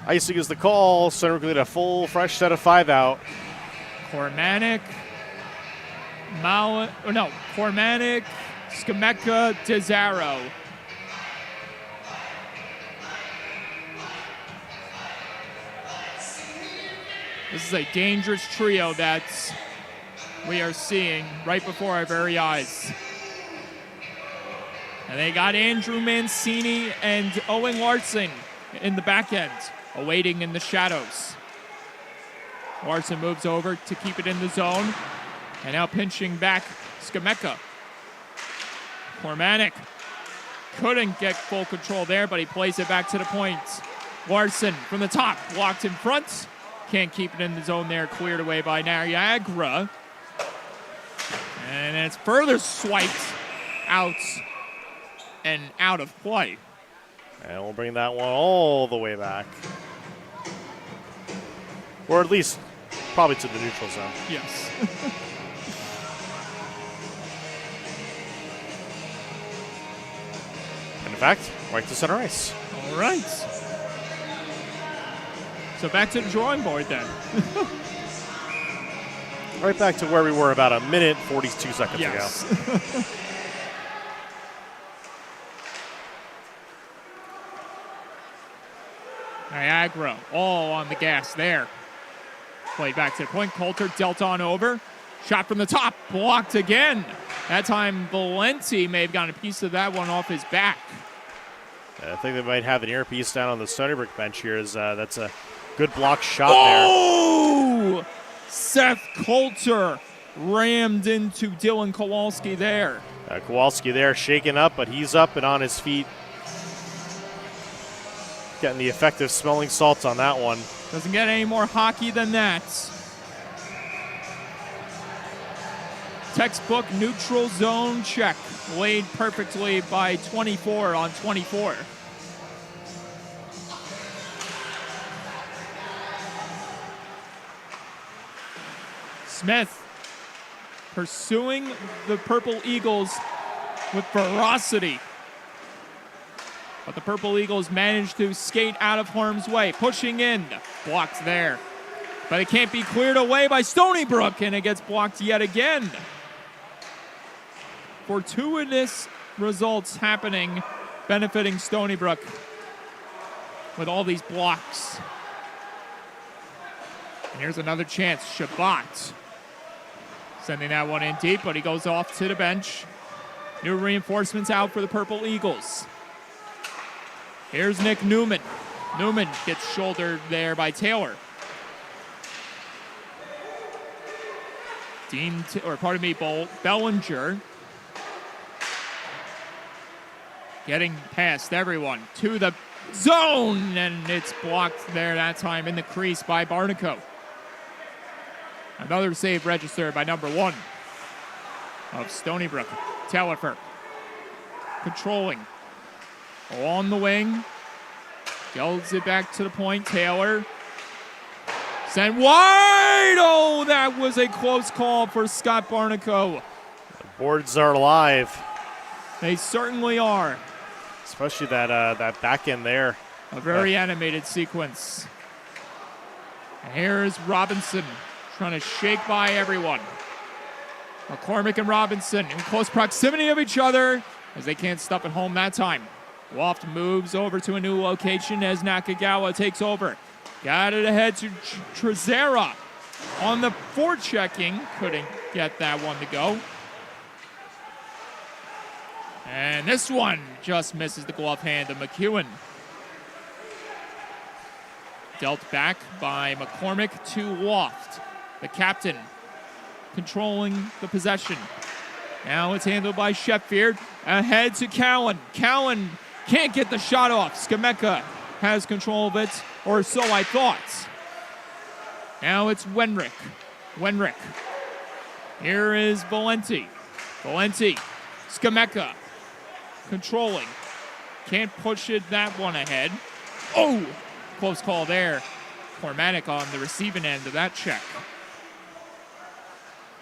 Icing is the call. Center will get a full, fresh set of 5 out. Kormanek, Skameka, Desaro. This is a dangerous trio that we are seeing right before our very eyes. And they got Andrew Mancini and Owen Larson in the back end, awaiting in the shadows. Larson moves over to keep it in the zone. And now pinching back, Skameka. Kormanek couldn't get full control there, but he plays it back to the point. Larson from the top, blocked in front. Can't keep it in the zone there, cleared away by Niagara. And then it's further swiped out and out of play. And we'll bring that one all the way back. Or at least probably to the neutral zone. Yes. And in fact, right to center ice. All right. So back to the drawing board then. Right back to where we were about a minute, 42 seconds Yes. ago. Niagara all on the gas there. Played back to the point. Coulter dealt on over. Shot from the top. Blocked again. That time Valenti may have gotten a piece of that one off his back. I think they might have an earpiece down on the Stony Brook bench here. That's a good block shot there. Oh! Seth Coulter rammed into Dylan Kowalski there. Kowalski there shaken up, but he's up and on his feet. Getting the effective smelling salts on that one. Doesn't get any more hockey than that. Textbook neutral zone check. Laid perfectly by 24 on 24. Smith pursuing the Purple Eagles with ferocity. But the Purple Eagles managed to skate out of harm's way. Pushing in. Blocked there. But it can't be cleared away by Stony Brook, and it gets blocked yet again. Fortuitous results happening, benefiting Stony Brook with all these blocks. And here's another chance. Shabbat sending that one in deep, but he goes off to the bench. New reinforcements out for the Purple Eagles. Here's Nick Newman. Newman gets shouldered there by Taylor. Bellinger getting past everyone to the zone, and it's blocked there that time in the crease by Barnico. Another save registered by number 1 of Stony Brook. Tellifer controlling along the wing. Yells it back to the point. Taylor sent wide. Oh, that was a close call for Scott Barnico. The boards are alive. They certainly are. Especially that back end there. A very animated sequence. And here's Robinson trying to shake by everyone. McCormick and Robinson in close proximity of each other as they can't stop it home that time. Loft moves over to a new location as Nakagawa takes over. Got it ahead to Trezera on the forechecking. Couldn't get that one to go. And this one just misses the glove hand of McEwen. Dealt back by McCormick to Loft. The captain controlling the possession. Now it's handled by Sheffield. Ahead to Cowan. Cowan can't get the shot off. Skameka has control of it, or so I thought. Now it's Wenrick. Wenrick. Here is Valenti. Valenti. Skameka controlling. Can't push it that one ahead. Oh! Close call there. Cormatic on the receiving end of that check.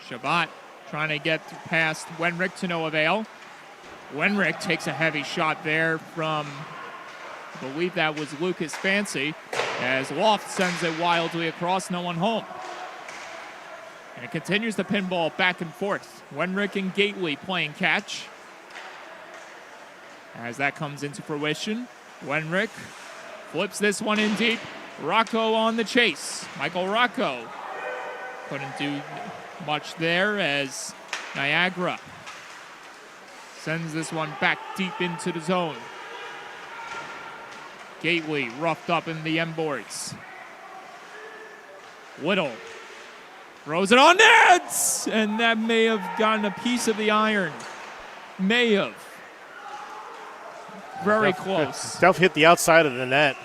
Shabbat trying to get past Wenrick to no avail. Wenrick takes a heavy shot there from, I believe that was Lucas Fancy, as Loft sends it wildly across, no one home. And it continues the pinball back and forth. Wenrick and Gately playing catch. As that comes into fruition, Wenrick flips this one in deep. Rocco on the chase. Michael Rocco couldn't do much there as Niagara sends this one back deep into the zone. Gately roughed up in the end boards. Whittle throws it on net! And that may have gotten a piece of the iron. May have. Very close. Duff hit the outside of the net.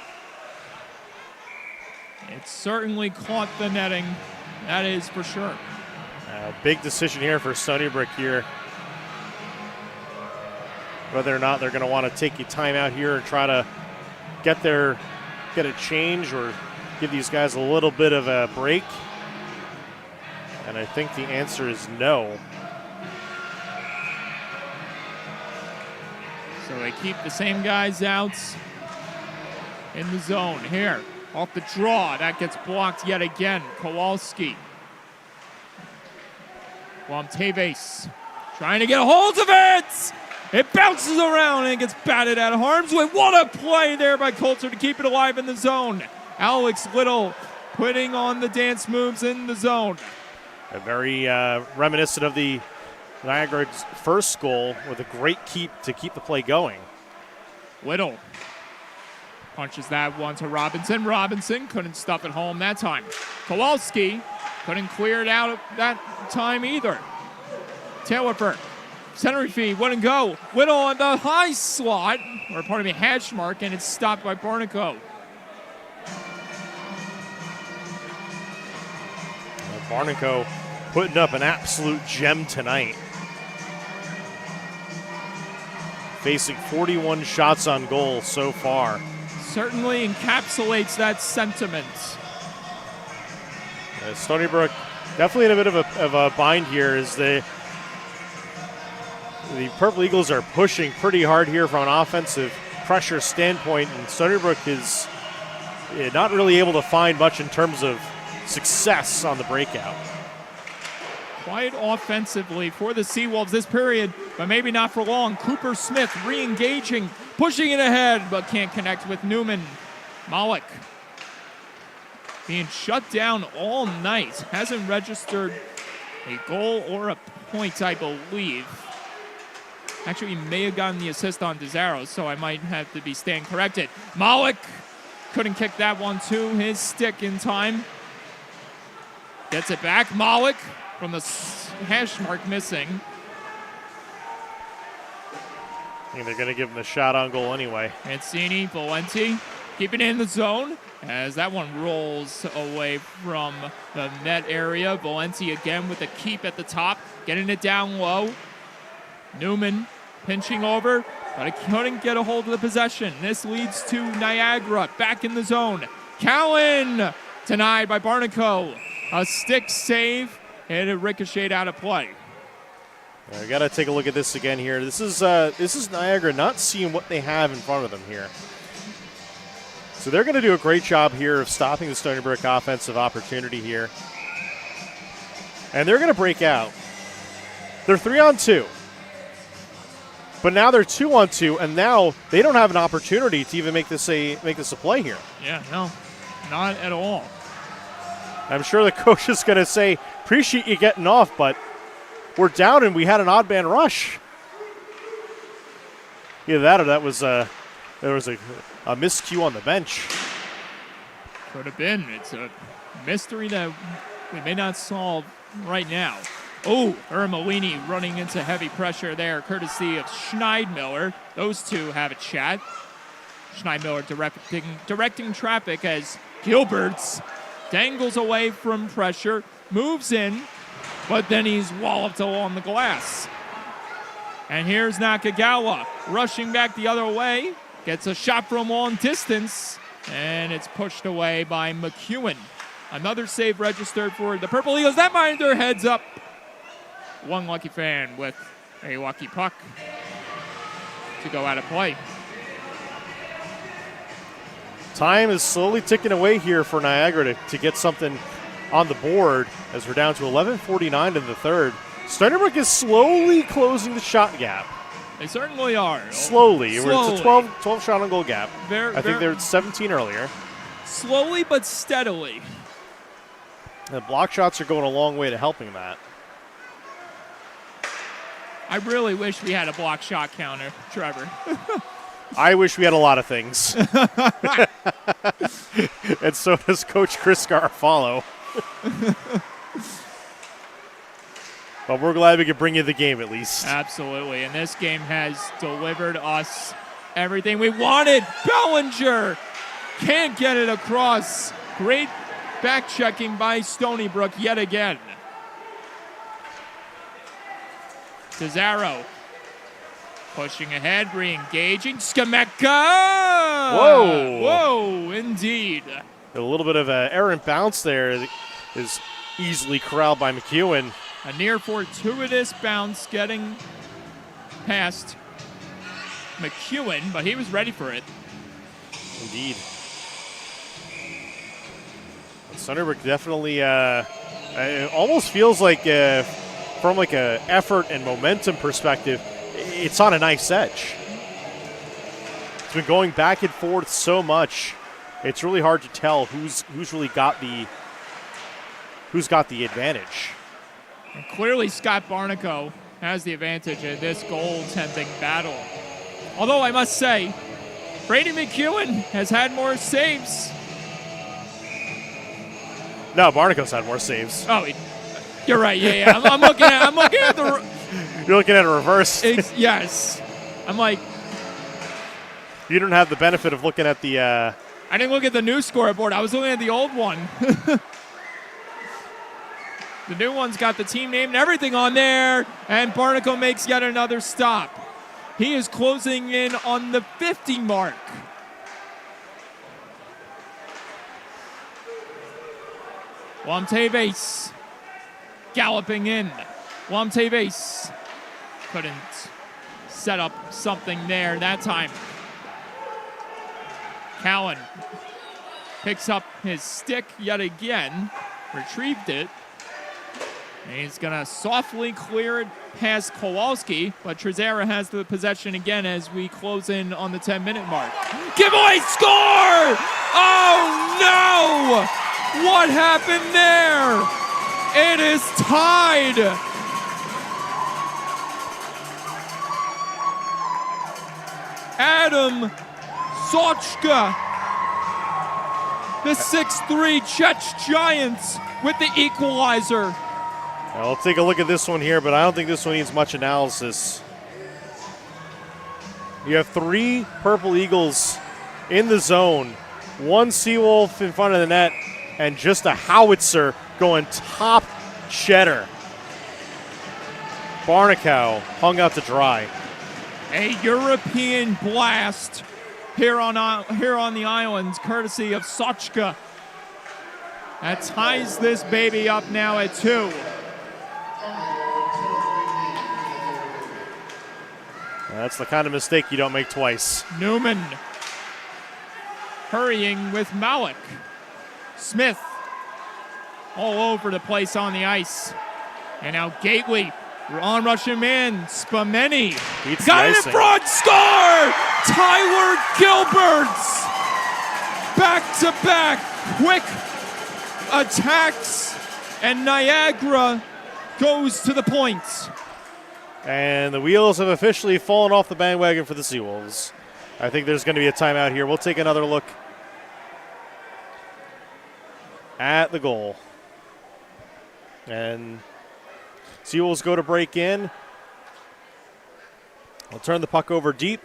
It certainly caught the netting. That is for sure. A big decision here for Stony Brook here. Whether or not they're going to want to take a timeout here and try to get a change or give these guys a little bit of a break. And I think the answer is no. So they keep the same guys out in the zone. Here, off the draw. That gets blocked yet again. Kowalski. Teves trying to get a hold of it. It bounces around and gets batted out of harm's way. What a play there by Coulter to keep it alive in the zone. Alex Little putting on the dance moves in the zone. A very reminiscent of the Niagara's first goal with a great keep to keep the play going. Little punches that one to Robinson. Robinson couldn't stuff it home that time. Kowalski couldn't clear it out that time either. Taylor center feed, wouldn't go. Little on the high slot, or pardon me, hash mark, and it's stopped by Barnico. Barnico putting up an absolute gem tonight. Facing 41 shots on goal so far. Certainly encapsulates that sentiment. Stony Brook definitely in a bit of a bind here as the Purple Eagles are pushing pretty hard here from an offensive pressure standpoint, and Stony Brook is not really able to find much in terms of success on the breakout. Quite offensively for the Seawolves this period, but maybe not for long. Cooper Smith re-engaging, pushing it ahead, but can't connect with Newman. Malik being shut down all night. Hasn't registered a goal or a point, I believe. Actually, he may have gotten the assist on DeZaro, so I might have to be staying corrected. Malik couldn't kick that one to his stick in time. Gets it back. Malik from the hash mark missing. I think they're going to give him a shot on goal anyway. Mancini, Valenti, keeping it in the zone as that one rolls away from the net area. Valenti again with a keep at the top, getting it down low. Newman pinching over, but he couldn't get a hold of the possession. This leads to Niagara back in the zone. Cowan denied by Barnico. A stick save and it ricocheted out of play. We got to take a look at this again here. This is Niagara not seeing what they have in front of them here. So they're going to do a great job here of stopping the Stony Brook offensive opportunity here. And they're going to break out. They're 3-on-2. But now they're 2-on-2, and now they don't have an opportunity to even make this a play here. Yeah, no, not at all. I'm sure the coach is going to say, appreciate you getting off, but we're down and we had an odd man rush. Either that or there was a miscue on the bench. Could have been. It's a mystery that we may not solve right now. Oh, Ermelini running into heavy pressure there, courtesy of Schneidmiller. Those two have a chat. Schneidmiller directing traffic as Gilberts dangles away from pressure, moves in, but then he's walloped along the glass. And here's Nakagawa rushing back the other way, gets a shot from long distance, and it's pushed away by McEwen. Another save registered for the Purple Eagles. That mind their heads up. One lucky fan with a lucky puck to go out of play. Time is slowly ticking away here for Niagara to get something on the board as we're down to 11:49 in the third. Stony Brook is slowly closing the shot gap. They certainly are. Slowly. It's a 12 shot on goal gap. I think they were 17 earlier. Slowly but steadily. The block shots are going a long way to helping that. I really wish we had a block shot counter, Trevor. I wish we had a lot of things. And so does Coach Chris Garofalo. But we're glad we could bring you the game at least. Absolutely. And this game has delivered us everything we wanted. Bellinger can't get it across. Great back checking by Stony Brook yet again. Cesaro pushing ahead, re-engaging. Skameka! Whoa! Whoa, indeed. A little bit of an errant bounce there that is easily corralled by McEwen. A near fortuitous bounce getting past McEwen, but he was ready for it. Indeed. Stony Brook definitely it almost feels like from like a effort and momentum perspective, it's on a nice edge. It's been going back and forth so much. It's really hard to tell who's really got the advantage. And clearly Scott Barnico has the advantage in this goaltending battle. Although I must say, Brady McEwen has had more saves. No, Barnico's had more saves. Oh, you're right. Yeah. I'm looking at the. You're looking at a reverse. Yes. I'm like. You don't have the benefit of looking at the. I didn't look at the new scoreboard. I was looking at the old one. The new one's got the team name and everything on there, and Barnico makes yet another stop. He is closing in on the 50 mark. Juan Tevez galloping in. Juan Tevez couldn't set up something there that time. Cowan picks up his stick yet again, retrieved it. And he's going to softly clear it past Kowalski, but Trezera has the possession again as we close in on the 10-minute mark. Giveaway score! Oh, no! What happened there? It is tied. Adam Sochka, the 6'3" Czech Giants with the equalizer. I'll take a look at this one here, but I don't think this one needs much analysis. You have 3 Purple Eagles in the zone, 1 Seawolf in front of the net, and just a howitzer going top cheddar. Barnico hung out to dry. A European blast here on the islands, courtesy of Sochka. That ties this baby up now at 2. That's the kind of mistake you don't make twice. Newman hurrying with Malik. Smith all over the place on the ice. And now Gately on rushing man. Spameni got it in front. Score! Tyler Gilberts. Back-to-back quick attacks. And Niagara goes to the point. And the wheels have officially fallen off the bandwagon for the Seawolves. I think there's going to be a timeout here. We'll take another look at the goal. And Seawolves go to break in. I'll turn the puck over deep.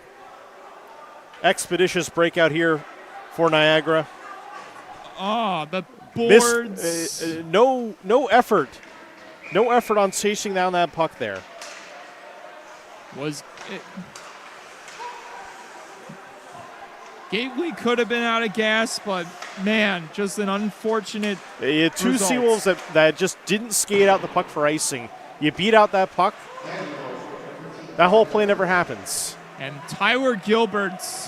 Expeditious breakout here for Niagara. The boards. No effort. No effort on chasing down that puck there. Gately could have been out of gas, but man, just an unfortunate You had 2 results. Seawolves that just didn't skate out the puck for icing. You beat out that puck, that whole play never happens. And Tyler Gilberts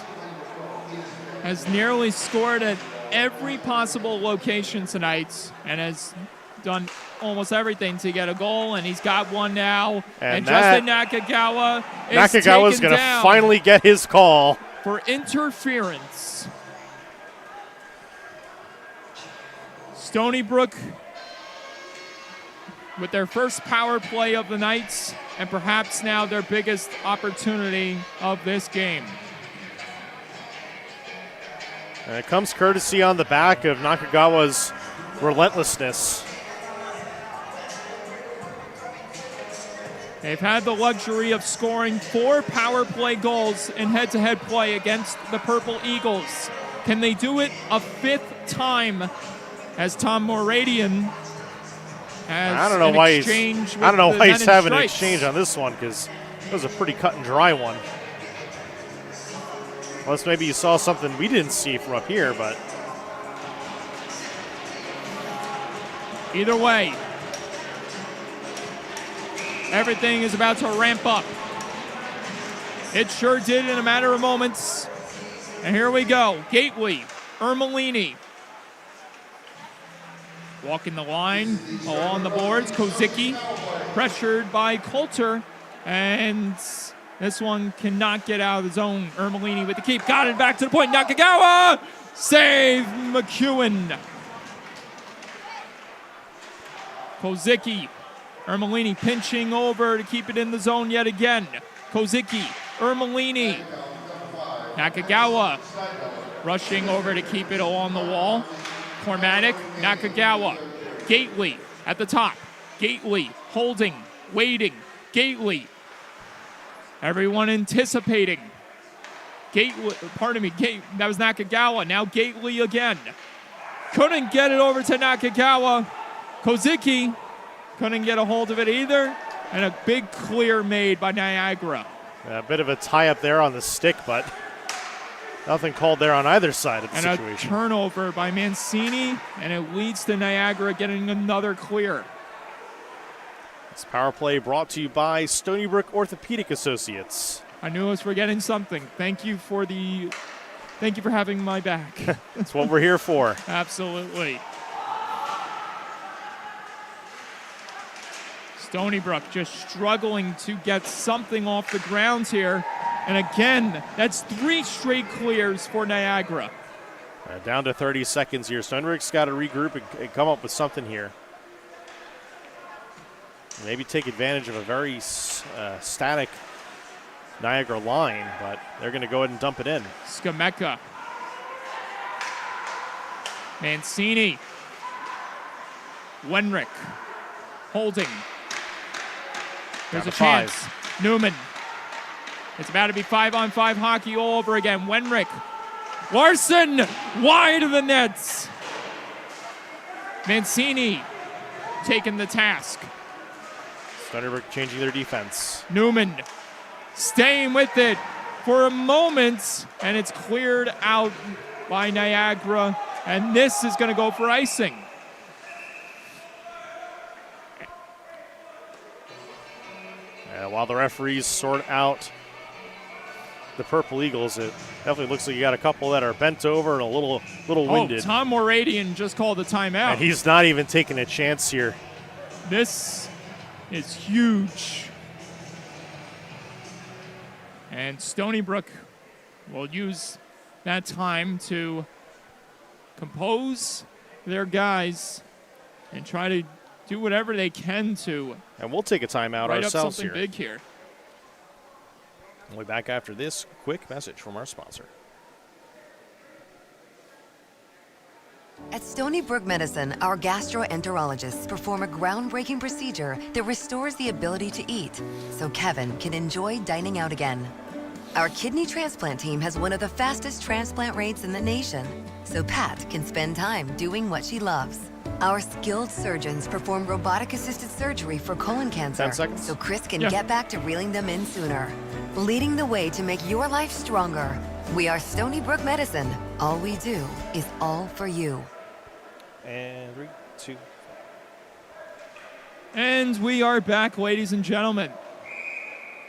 has nearly scored at every possible location tonight and has done almost everything to get a goal, and he's got one now. And Justin Nakagawa is Nakagawa's going to finally get his call for interference. Stony Brook with their first power play of the night, and perhaps now their biggest opportunity of this game. And it comes courtesy on the back of Nakagawa's relentlessness. They've had the luxury of scoring 4 power play goals in head-to-head play against the Purple Eagles. Can they do it a 5th time as Tom Moradian has I don't know an why exchange with I don't know the why men he's in having an stripes. exchange on this one, because it was a pretty cut and dry one. Unless maybe you saw something we didn't see from up here, but Either way, everything is about to ramp up. It sure did in a matter of moments. And here we go. Gately, Ermelini. Walking the line along the boards. Kozicki pressured by Coulter. And this one cannot get out of the zone. Ermelini with the keep. Got it back to the point. Nakagawa! Save McEwen. Kozicki. Ermelini pinching over to keep it in the zone yet again. Kozicki. Ermelini. Nakagawa rushing over to keep it along the wall. Cormatic, Nakagawa, Gately at the top. Gately holding, waiting. Gately. Everyone anticipating. Gately, that was Nakagawa. Now Gately again. Couldn't get it over to Nakagawa. Kozicki couldn't get a hold of it either. And a big clear made by Niagara. a bit of a tie-up there on the stick, but nothing called there on either side of the And situation. a turnover by Mancini, and it leads to Niagara getting another clear. This power play brought to you by Stony Brook Orthopedic Associates. I knew I was forgetting something. Thank you for having my back. That's what we're here for. Absolutely. Stony Brook just struggling to get something off the ground here. And again, that's 3 straight clears for Niagara. Down to 30 seconds here. Stony Brook's got to regroup and come up with something here. Maybe take advantage of a very static Niagara line, but they're going to go ahead and dump it in. Skameka. Mancini. Wenrick. Holding. There's a chance. Newman. It's about to be 5-on-5 hockey all over again. Wenrick. Larson wide of the nets. Mancini taking the task. Stony Brook changing their defense. Newman staying with it for a moment, and it's cleared out by Niagara, and this is going to go for icing. While the referees sort out the Purple Eagles, it definitely looks like you got a couple that are bent over and a little winded. Oh, Tom Moradian just called a timeout. And he's not even taking a chance here. This is huge. And Stony Brook will use that time to compose their guys and try to do whatever they can to And we'll take a timeout write up ourselves something here. big here. We'll be back after this quick message from our sponsor. At Stony Brook Medicine, our gastroenterologists perform a groundbreaking procedure that restores the ability to eat, so Kevin can enjoy dining out again. Our kidney transplant team has one of the fastest transplant rates in the nation, so Pat can spend time doing what she loves. Our skilled surgeons perform robotic-assisted surgery for colon cancer, 10 seconds. so Chris can get back to reeling them in sooner. Leading the way to make your life stronger. We are Stony Brook Medicine. All we do is all for you. And 3, 2. And we are back, ladies and gentlemen.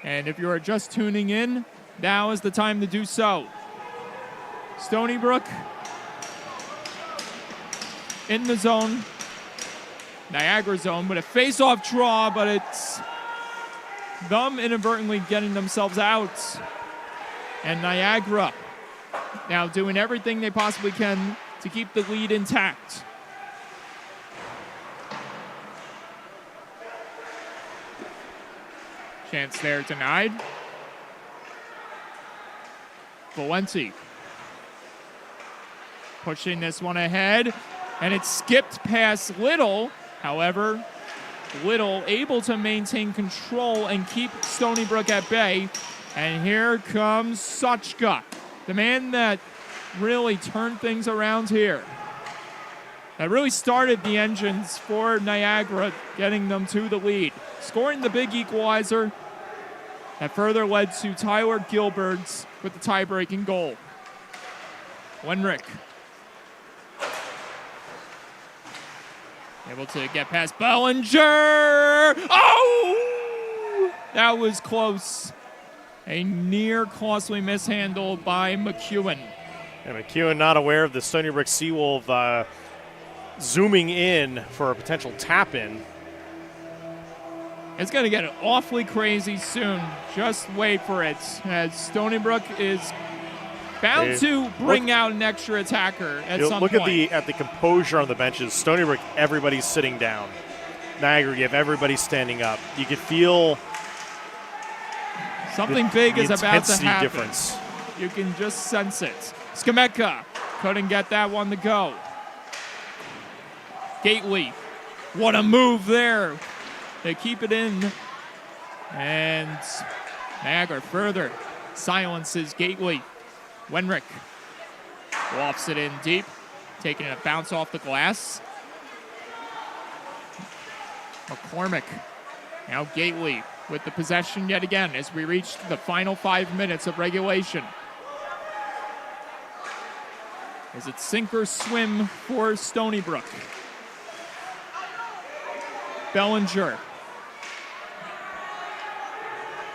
And if you are just tuning in, now is the time to do so. Stony Brook in the zone. Niagara zone with a face-off draw, but it's them inadvertently getting themselves out. And Niagara now doing everything they possibly can to keep the lead intact. Chance there denied. Valenti pushing this one ahead, and it skipped past Little. However, Little able to maintain control and keep Stony Brook at bay. And here comes Sochka, the man that really turned things around here. that really started the engines for Niagara, getting them to the lead. Scoring the big equalizer that further led to Tyler Gilberts with the tie-breaking goal. Wenrick able to get past Bellinger. Oh! That was close. A near costly mishandle by McEwen. And McEwen not aware of the Stony Brook Seawolf zooming in for a potential tap-in. It's going to get awfully crazy soon. Just wait for it, as Stony Brook is bound to bring out an extra attacker at some point. Look at the composure on the benches. Stony Brook, everybody's sitting down. Niagara, you have everybody standing up. You can feel something big is about to happen. Difference. You can just sense it. Skameka couldn't get that one to go. Gately, what a move there. They keep it in. And Niagara further silences Gately. Wenrick lofts it in deep, taking a bounce off the glass. McCormick, now Gately with the possession yet again as we reach the final 5 minutes of regulation. Is it sink or swim for Stony Brook? Bellinger.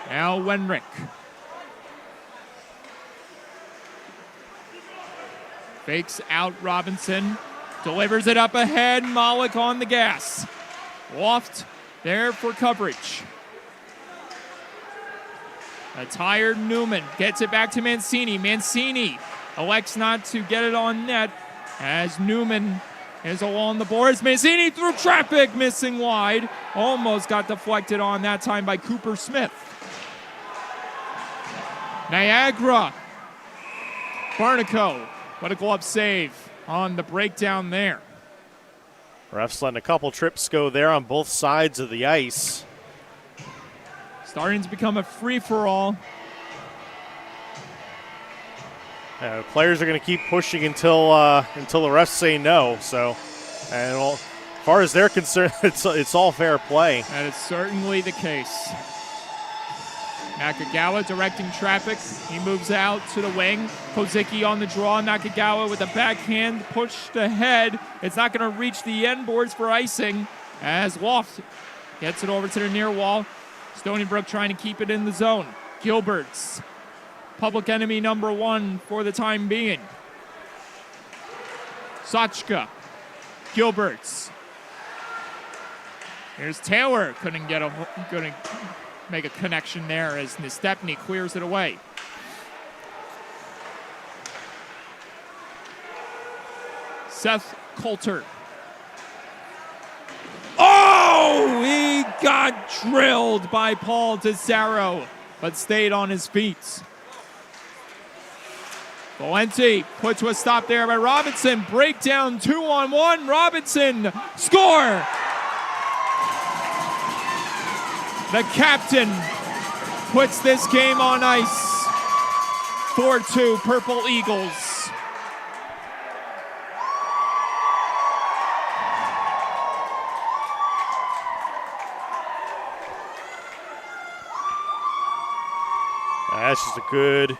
Now Wenrick. Fakes out Robinson. Delivers it up ahead. Malik on the gas. Loft there for coverage. A tired Newman gets it back to Mancini. Mancini elects not to get it on net as Newman is along the boards. Mancini through traffic, missing wide. Almost got deflected on that time by Cooper Smith. Niagara. Barnico, what a glove save on the breakdown there. Refs letting a couple trips go there on both sides of the ice. Starting to become a free-for-all. Players are going to keep pushing until the refs say no. So, and well, as far as they're concerned, it's all fair play. That is certainly the case. Nakagawa directing traffic. He moves out to the wing. Kozicki on the draw. Nakagawa with a backhand pushed ahead. It's not going to reach the end boards for icing as Loft gets it over to the near wall. Stony Brook trying to keep it in the zone. Gilberts, public enemy number one for the time being. Sachka, Gilberts. Here's Taylor. Couldn't make a connection there as Nestepny clears it away. Seth Coulter. Oh, he got drilled by Paul Tesaro, but stayed on his feet. Valenti put to a stop there by Robinson. Breakdown 2-on-1. Robinson, score! The captain puts this game on ice. 4-2 Purple Eagles. That's just a good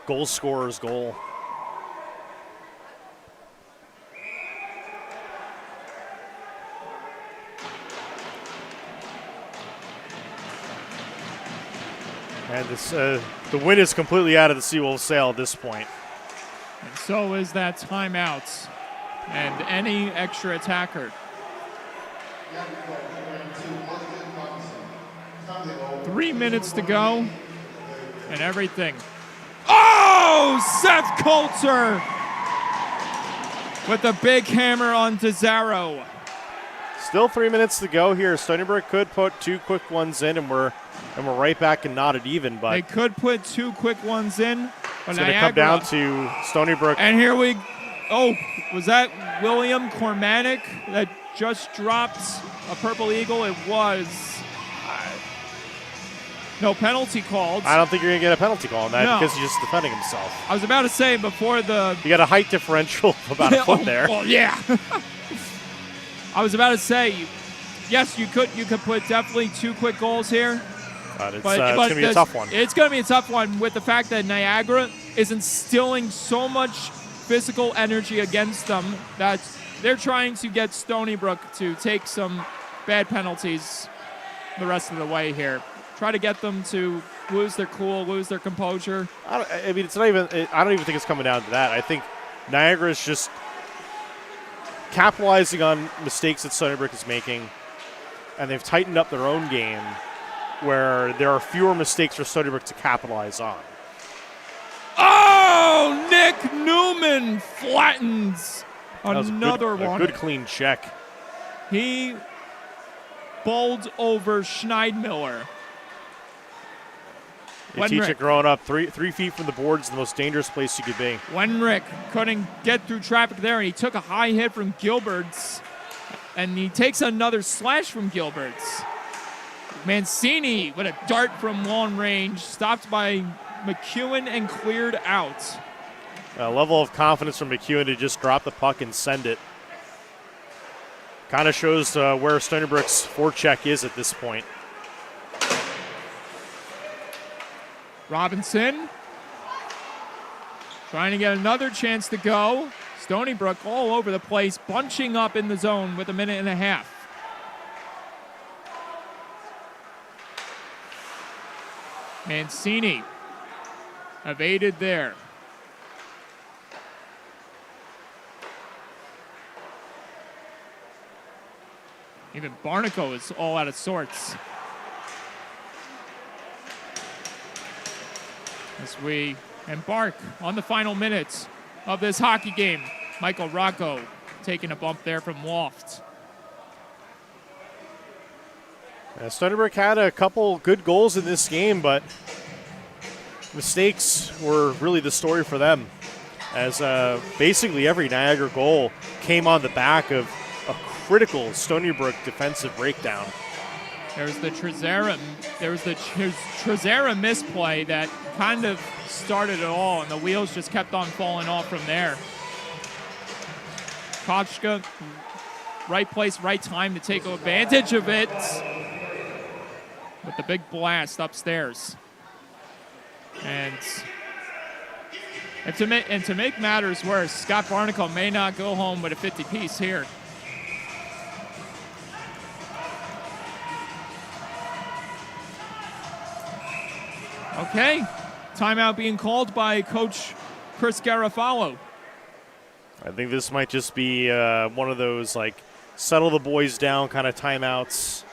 goal scorer's goal. And this, the wind is completely out of the Seawolves' sail at this point. And so is that timeout and any extra attacker. 3 minutes to go and everything. Oh, Seth Coulter with a big hammer on Tesaro. Still 3 minutes to go here. Stony Brook could put two quick ones in, and we're right back and knotted even. But they could put two quick ones in. But it's going to come down to Stony Brook. And here we, was that William Cormanic that just dropped a Purple Eagle? It was. No penalty called. I don't think you're going to get a penalty call on that No. because he's just defending himself. I was about to say before the... You got a height differential of about a foot there. Well, yeah. I was about to say, yes, you could put definitely 2 quick goals here. But it's going to be a tough one. It's going to be a tough one with the fact that Niagara is instilling so much physical energy against them that they're trying to get Stony Brook to take some bad penalties the rest of the way here. Try to get them to lose their cool, lose their composure. I mean, it's not even. I don't even think it's coming down to that. I think Niagara is just capitalizing on mistakes that Stony Brook is making, and they've tightened up their own game, where there are fewer mistakes for Stony Brook to capitalize on. Oh, Nick Newman flattens another one. A good clean check. He bowled over Schneidmiller. They teach it growing up. 3 feet from the board is the most dangerous place you could be. Wenrick couldn't get through traffic there, and he took a high hit from Gilberts, and he takes another slash from Gilberts. Mancini with a dart from long range, stopped by McEwen and cleared out. A level of confidence from McEwen to just drop the puck and send it. Kind of shows where Stony Brook's forecheck is at this point. Robinson trying to get another chance to go. Stony Brook all over the place, bunching up in the zone with a minute and a half. Mancini evaded there. Even Barnacle is all out of sorts. As we embark on the final minutes of this hockey game, Michael Rocco taking a bump there from Loft. Stony Brook had a couple good goals in this game, but mistakes were really the story for them, as basically every Niagara goal came on the back of a critical Stony Brook defensive breakdown. There's the Trezera misplay that kind of started it all, and the wheels just kept on falling off from there. Kochka, right place, right time to take advantage of it with the big blast upstairs. And to make matters worse, Scott Barnacle may not go home with a 50-piece here. Okay, timeout being called by Coach Chris Garofalo. I think this might just be one of those, like, settle the boys down kind of timeouts.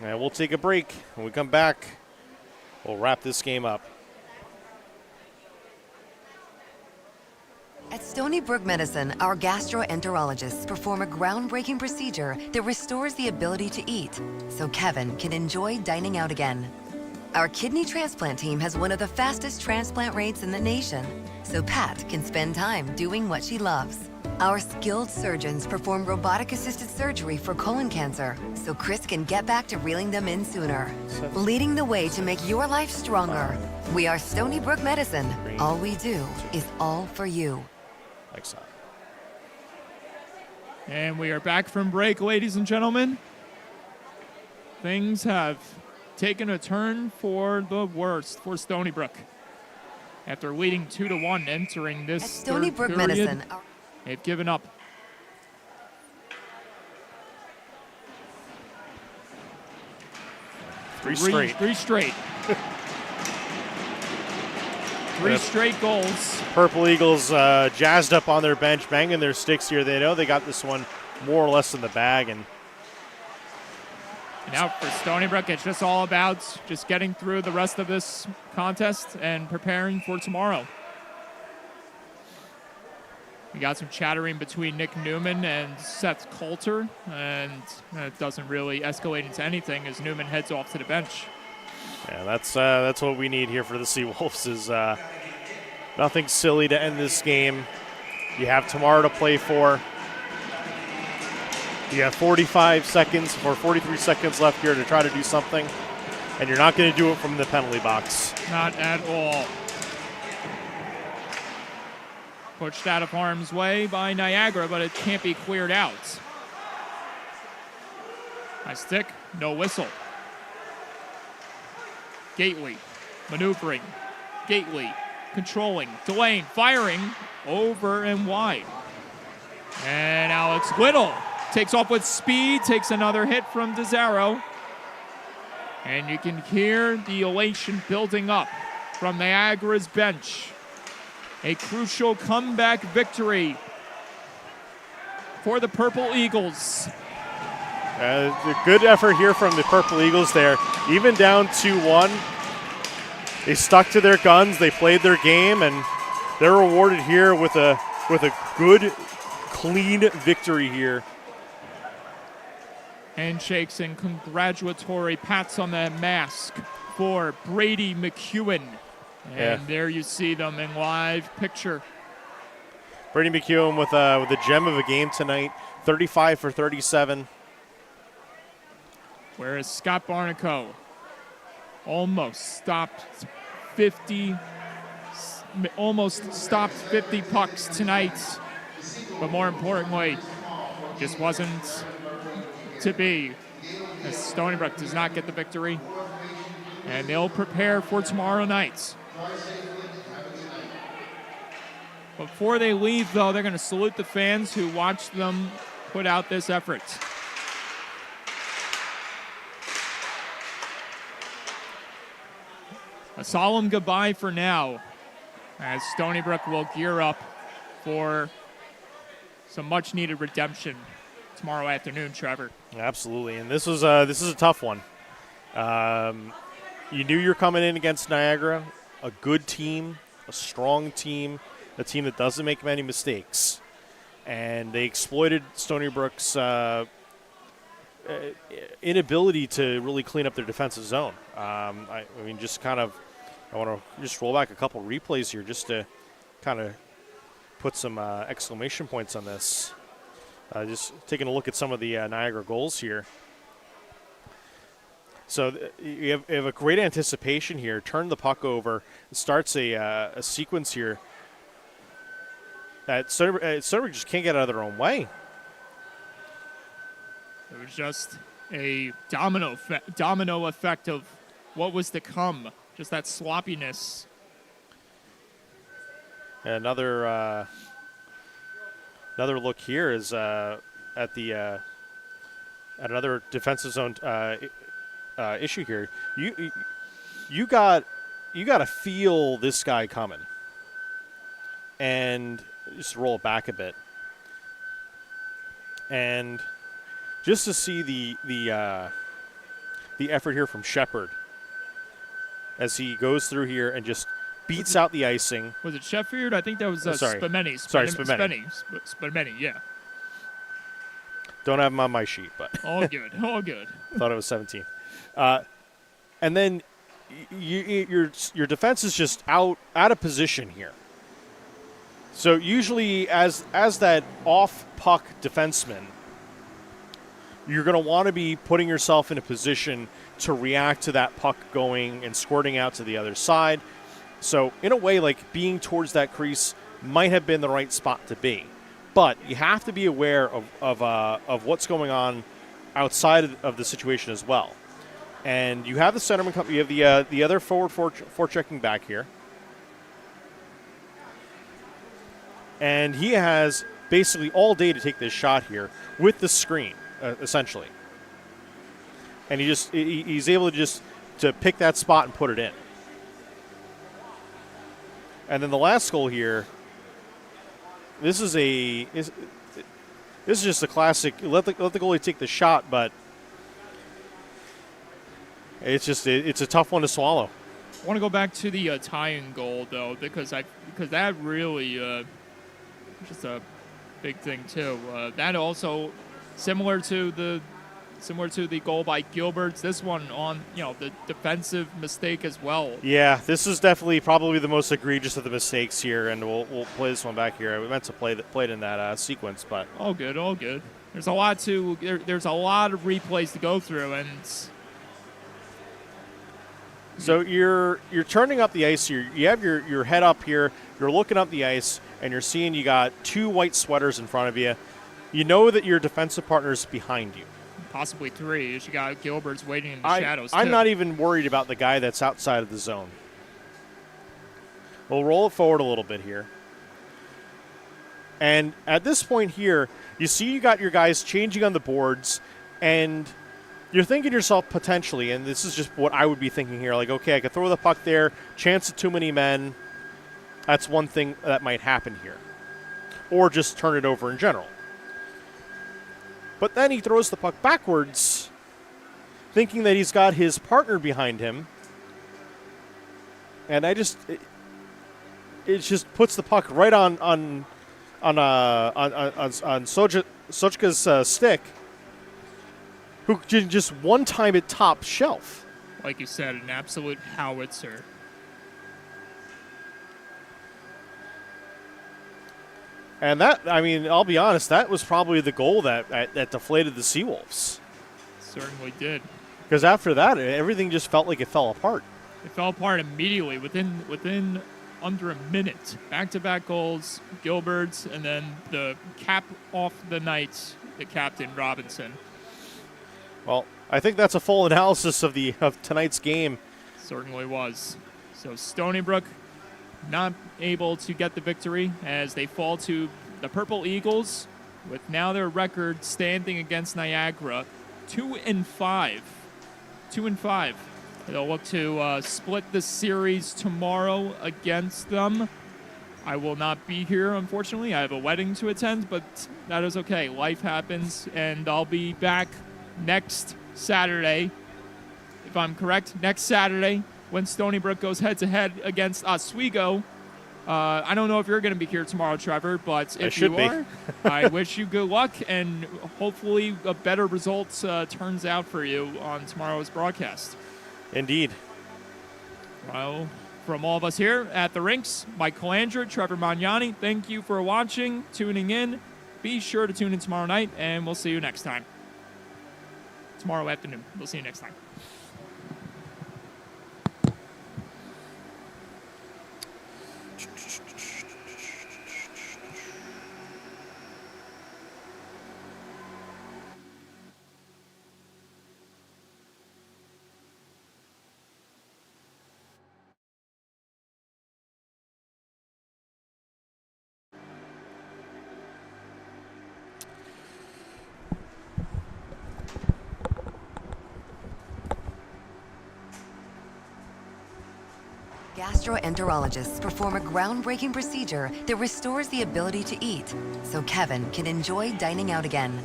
And we'll take a break. When we come back, we'll wrap this game up. At Stony Brook Medicine, our gastroenterologists perform a groundbreaking procedure that restores the ability to eat, so Kevin can enjoy dining out again. Our kidney transplant team has one of the fastest transplant rates in the nation, so Pat can spend time doing what she loves. Our skilled surgeons perform robotic-assisted surgery for colon cancer, so Chris can get back to reeling them in sooner. Leading the way to make your life stronger. We are Stony Brook Medicine. All we do is all for you. And we are back from break, ladies and gentlemen. Things have taken a turn for the worst for Stony Brook. After leading 2-1 entering this At Stony third Brook period, Medicine, they've given up. Three straight. Three straight goals. Purple Eagles jazzed up on their bench, banging their sticks here. They know they got this one more or less in the bag. And now for Stony Brook, it's just all about just getting through the rest of this contest and preparing for tomorrow. We got some chattering between Nick Newman and Seth Coulter, and it doesn't really escalate into anything as Newman heads off to the bench. yeah, that's what we need here for the Seawolves is nothing silly to end this game. You have tomorrow to play for. You have 45 seconds or 43 seconds left here to try to do something, and you're not going to do it from the penalty box. Not at all. Pushed out of harm's way by Niagara, but it can't be cleared out. High stick, no whistle. Gately, maneuvering. Gately, controlling, delaying, firing, over and wide. And Alex Little takes off with speed, takes another hit from DeZaro. And you can hear the elation building up from Niagara's bench. A crucial comeback victory for the Purple Eagles. A good effort here from the Purple Eagles there. Even down 2-1, they stuck to their guns, they played their game, and they're rewarded here with a good, clean victory here. Handshakes and congratulatory pats on the mask for Brady McEwen. And there you see them in live picture. Brady McEwen with a gem of a game tonight, 35 for 37. Whereas Scott Barnico almost stopped 50 pucks tonight. But more importantly, just wasn't to be, as Stony Brook does not get the victory. And they'll prepare for tomorrow night. Before they leave, though, they're going to salute the fans who watched them put out this effort. A solemn goodbye for now, as Stony Brook will gear up for some much-needed redemption tomorrow afternoon, Trevor. Absolutely, and this is a tough one. You knew you're coming in against Niagara, a good team, a strong team, a team that doesn't make many mistakes, and they exploited Stony Brook's inability to really clean up their defensive zone. I want to just roll back a couple replays here just to kind of put some exclamation points on this. Just taking a look at some of the Niagara goals here. So you have a great anticipation here. Turn the puck over. It starts a sequence here that Stony Brook just can't get out of their own way. It was just a domino effect of what was to come. Just that sloppiness. Another look here is at another defensive zone issue here. You got to feel this guy coming, and just roll it back a bit, and just to see the effort here from Shepard as he goes through here and just beats out the icing. Was it Sheffield? I think that was Spimeni. Spimeni, yeah. Don't have him on my sheet, but all good, all good. Thought it was 17. And then your defense is just out of position here. So usually as that off puck defenseman, you're going to want to be putting yourself in a position to react to that puck going and squirting out to the other side. So in a way, like, being towards that crease might have been the right spot to be. But you have to be aware of what's going on outside of the situation as well. And you have the centerman, you have the other forward forechecking back here. And he has basically all day to take this shot here with the screen, essentially. And he's able to pick that spot and put it in. And then the last goal here, this is just a classic. Let the goalie take the shot, but it's a tough one to swallow. I want to go back to the tie-in goal though, because that really just a big thing too. That also similar to the goal by Gilbert's. This one on the defensive mistake as well. Yeah, this is definitely probably the most egregious of the mistakes here, and we'll play this one back here. We meant to play it in that sequence, but all good. There's a lot there's a lot of replays to go through, and so you're turning up the ice here. You have your head up here. You're looking up the ice, and you're seeing you got 2 white sweaters in front of you. You know that your defensive partner's behind you. possibly 3. You got Gilbert's waiting in the shadows, too. I'm not even worried about the guy that's outside of the zone. We'll roll it forward a little bit here. And at this point here, you see you got your guys changing on the boards, and you're thinking to yourself potentially, and this is just what I would be thinking here, like, okay, I could throw the puck there, chance of too many men. That's one thing that might happen here. Or just turn it over in general. But then he throws the puck backwards, thinking that he's got his partner behind him. And it just puts the puck right on Sochka's stick, who can just one time it top shelf. Like you said, an absolute howitzer. And that, I mean, I'll be honest, that was probably the goal that deflated the Seawolves. Certainly did. Because after that, everything just felt like it fell apart. It fell apart immediately within under a minute. Back-to-back goals, Gilbert's, and then the cap off the night, the captain, Robinson. Well, I think that's a full analysis of tonight's game. Certainly was. So Stony Brook not able to get the victory as they fall to the Purple Eagles with now their record standing against Niagara 2-5. 2-5. They'll look to split the series tomorrow against them. I will not be here, unfortunately. I have a wedding to attend, but that is okay. Life happens, and I'll be back next Saturday, if I'm correct, next Saturday when Stony Brook goes head-to-head against Oswego. I don't know if you're going to be here tomorrow, Trevor, but if you are, I wish you good luck, and hopefully a better result turns out for you on tomorrow's broadcast. Indeed. Well, from all of us here at the rinks, Mike Calandra, Trevor Magnani, thank you for watching, tuning in. Be sure to tune in tomorrow night, and we'll see you next time. Tomorrow afternoon. We'll see you next time. Gastroenterologists perform a groundbreaking procedure that restores the ability to eat, so Kevin can enjoy dining out again.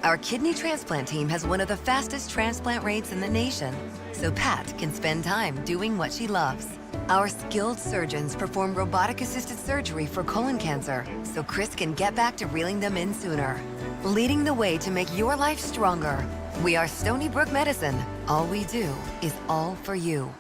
Our kidney transplant team has one of the fastest transplant rates in the nation, so Pat can spend time doing what she loves. Our skilled surgeons perform robotic-assisted surgery for colon cancer, so Chris can get back to reeling them in sooner. Leading the way to make your life stronger. We are Stony Brook Medicine. All we do is all for you.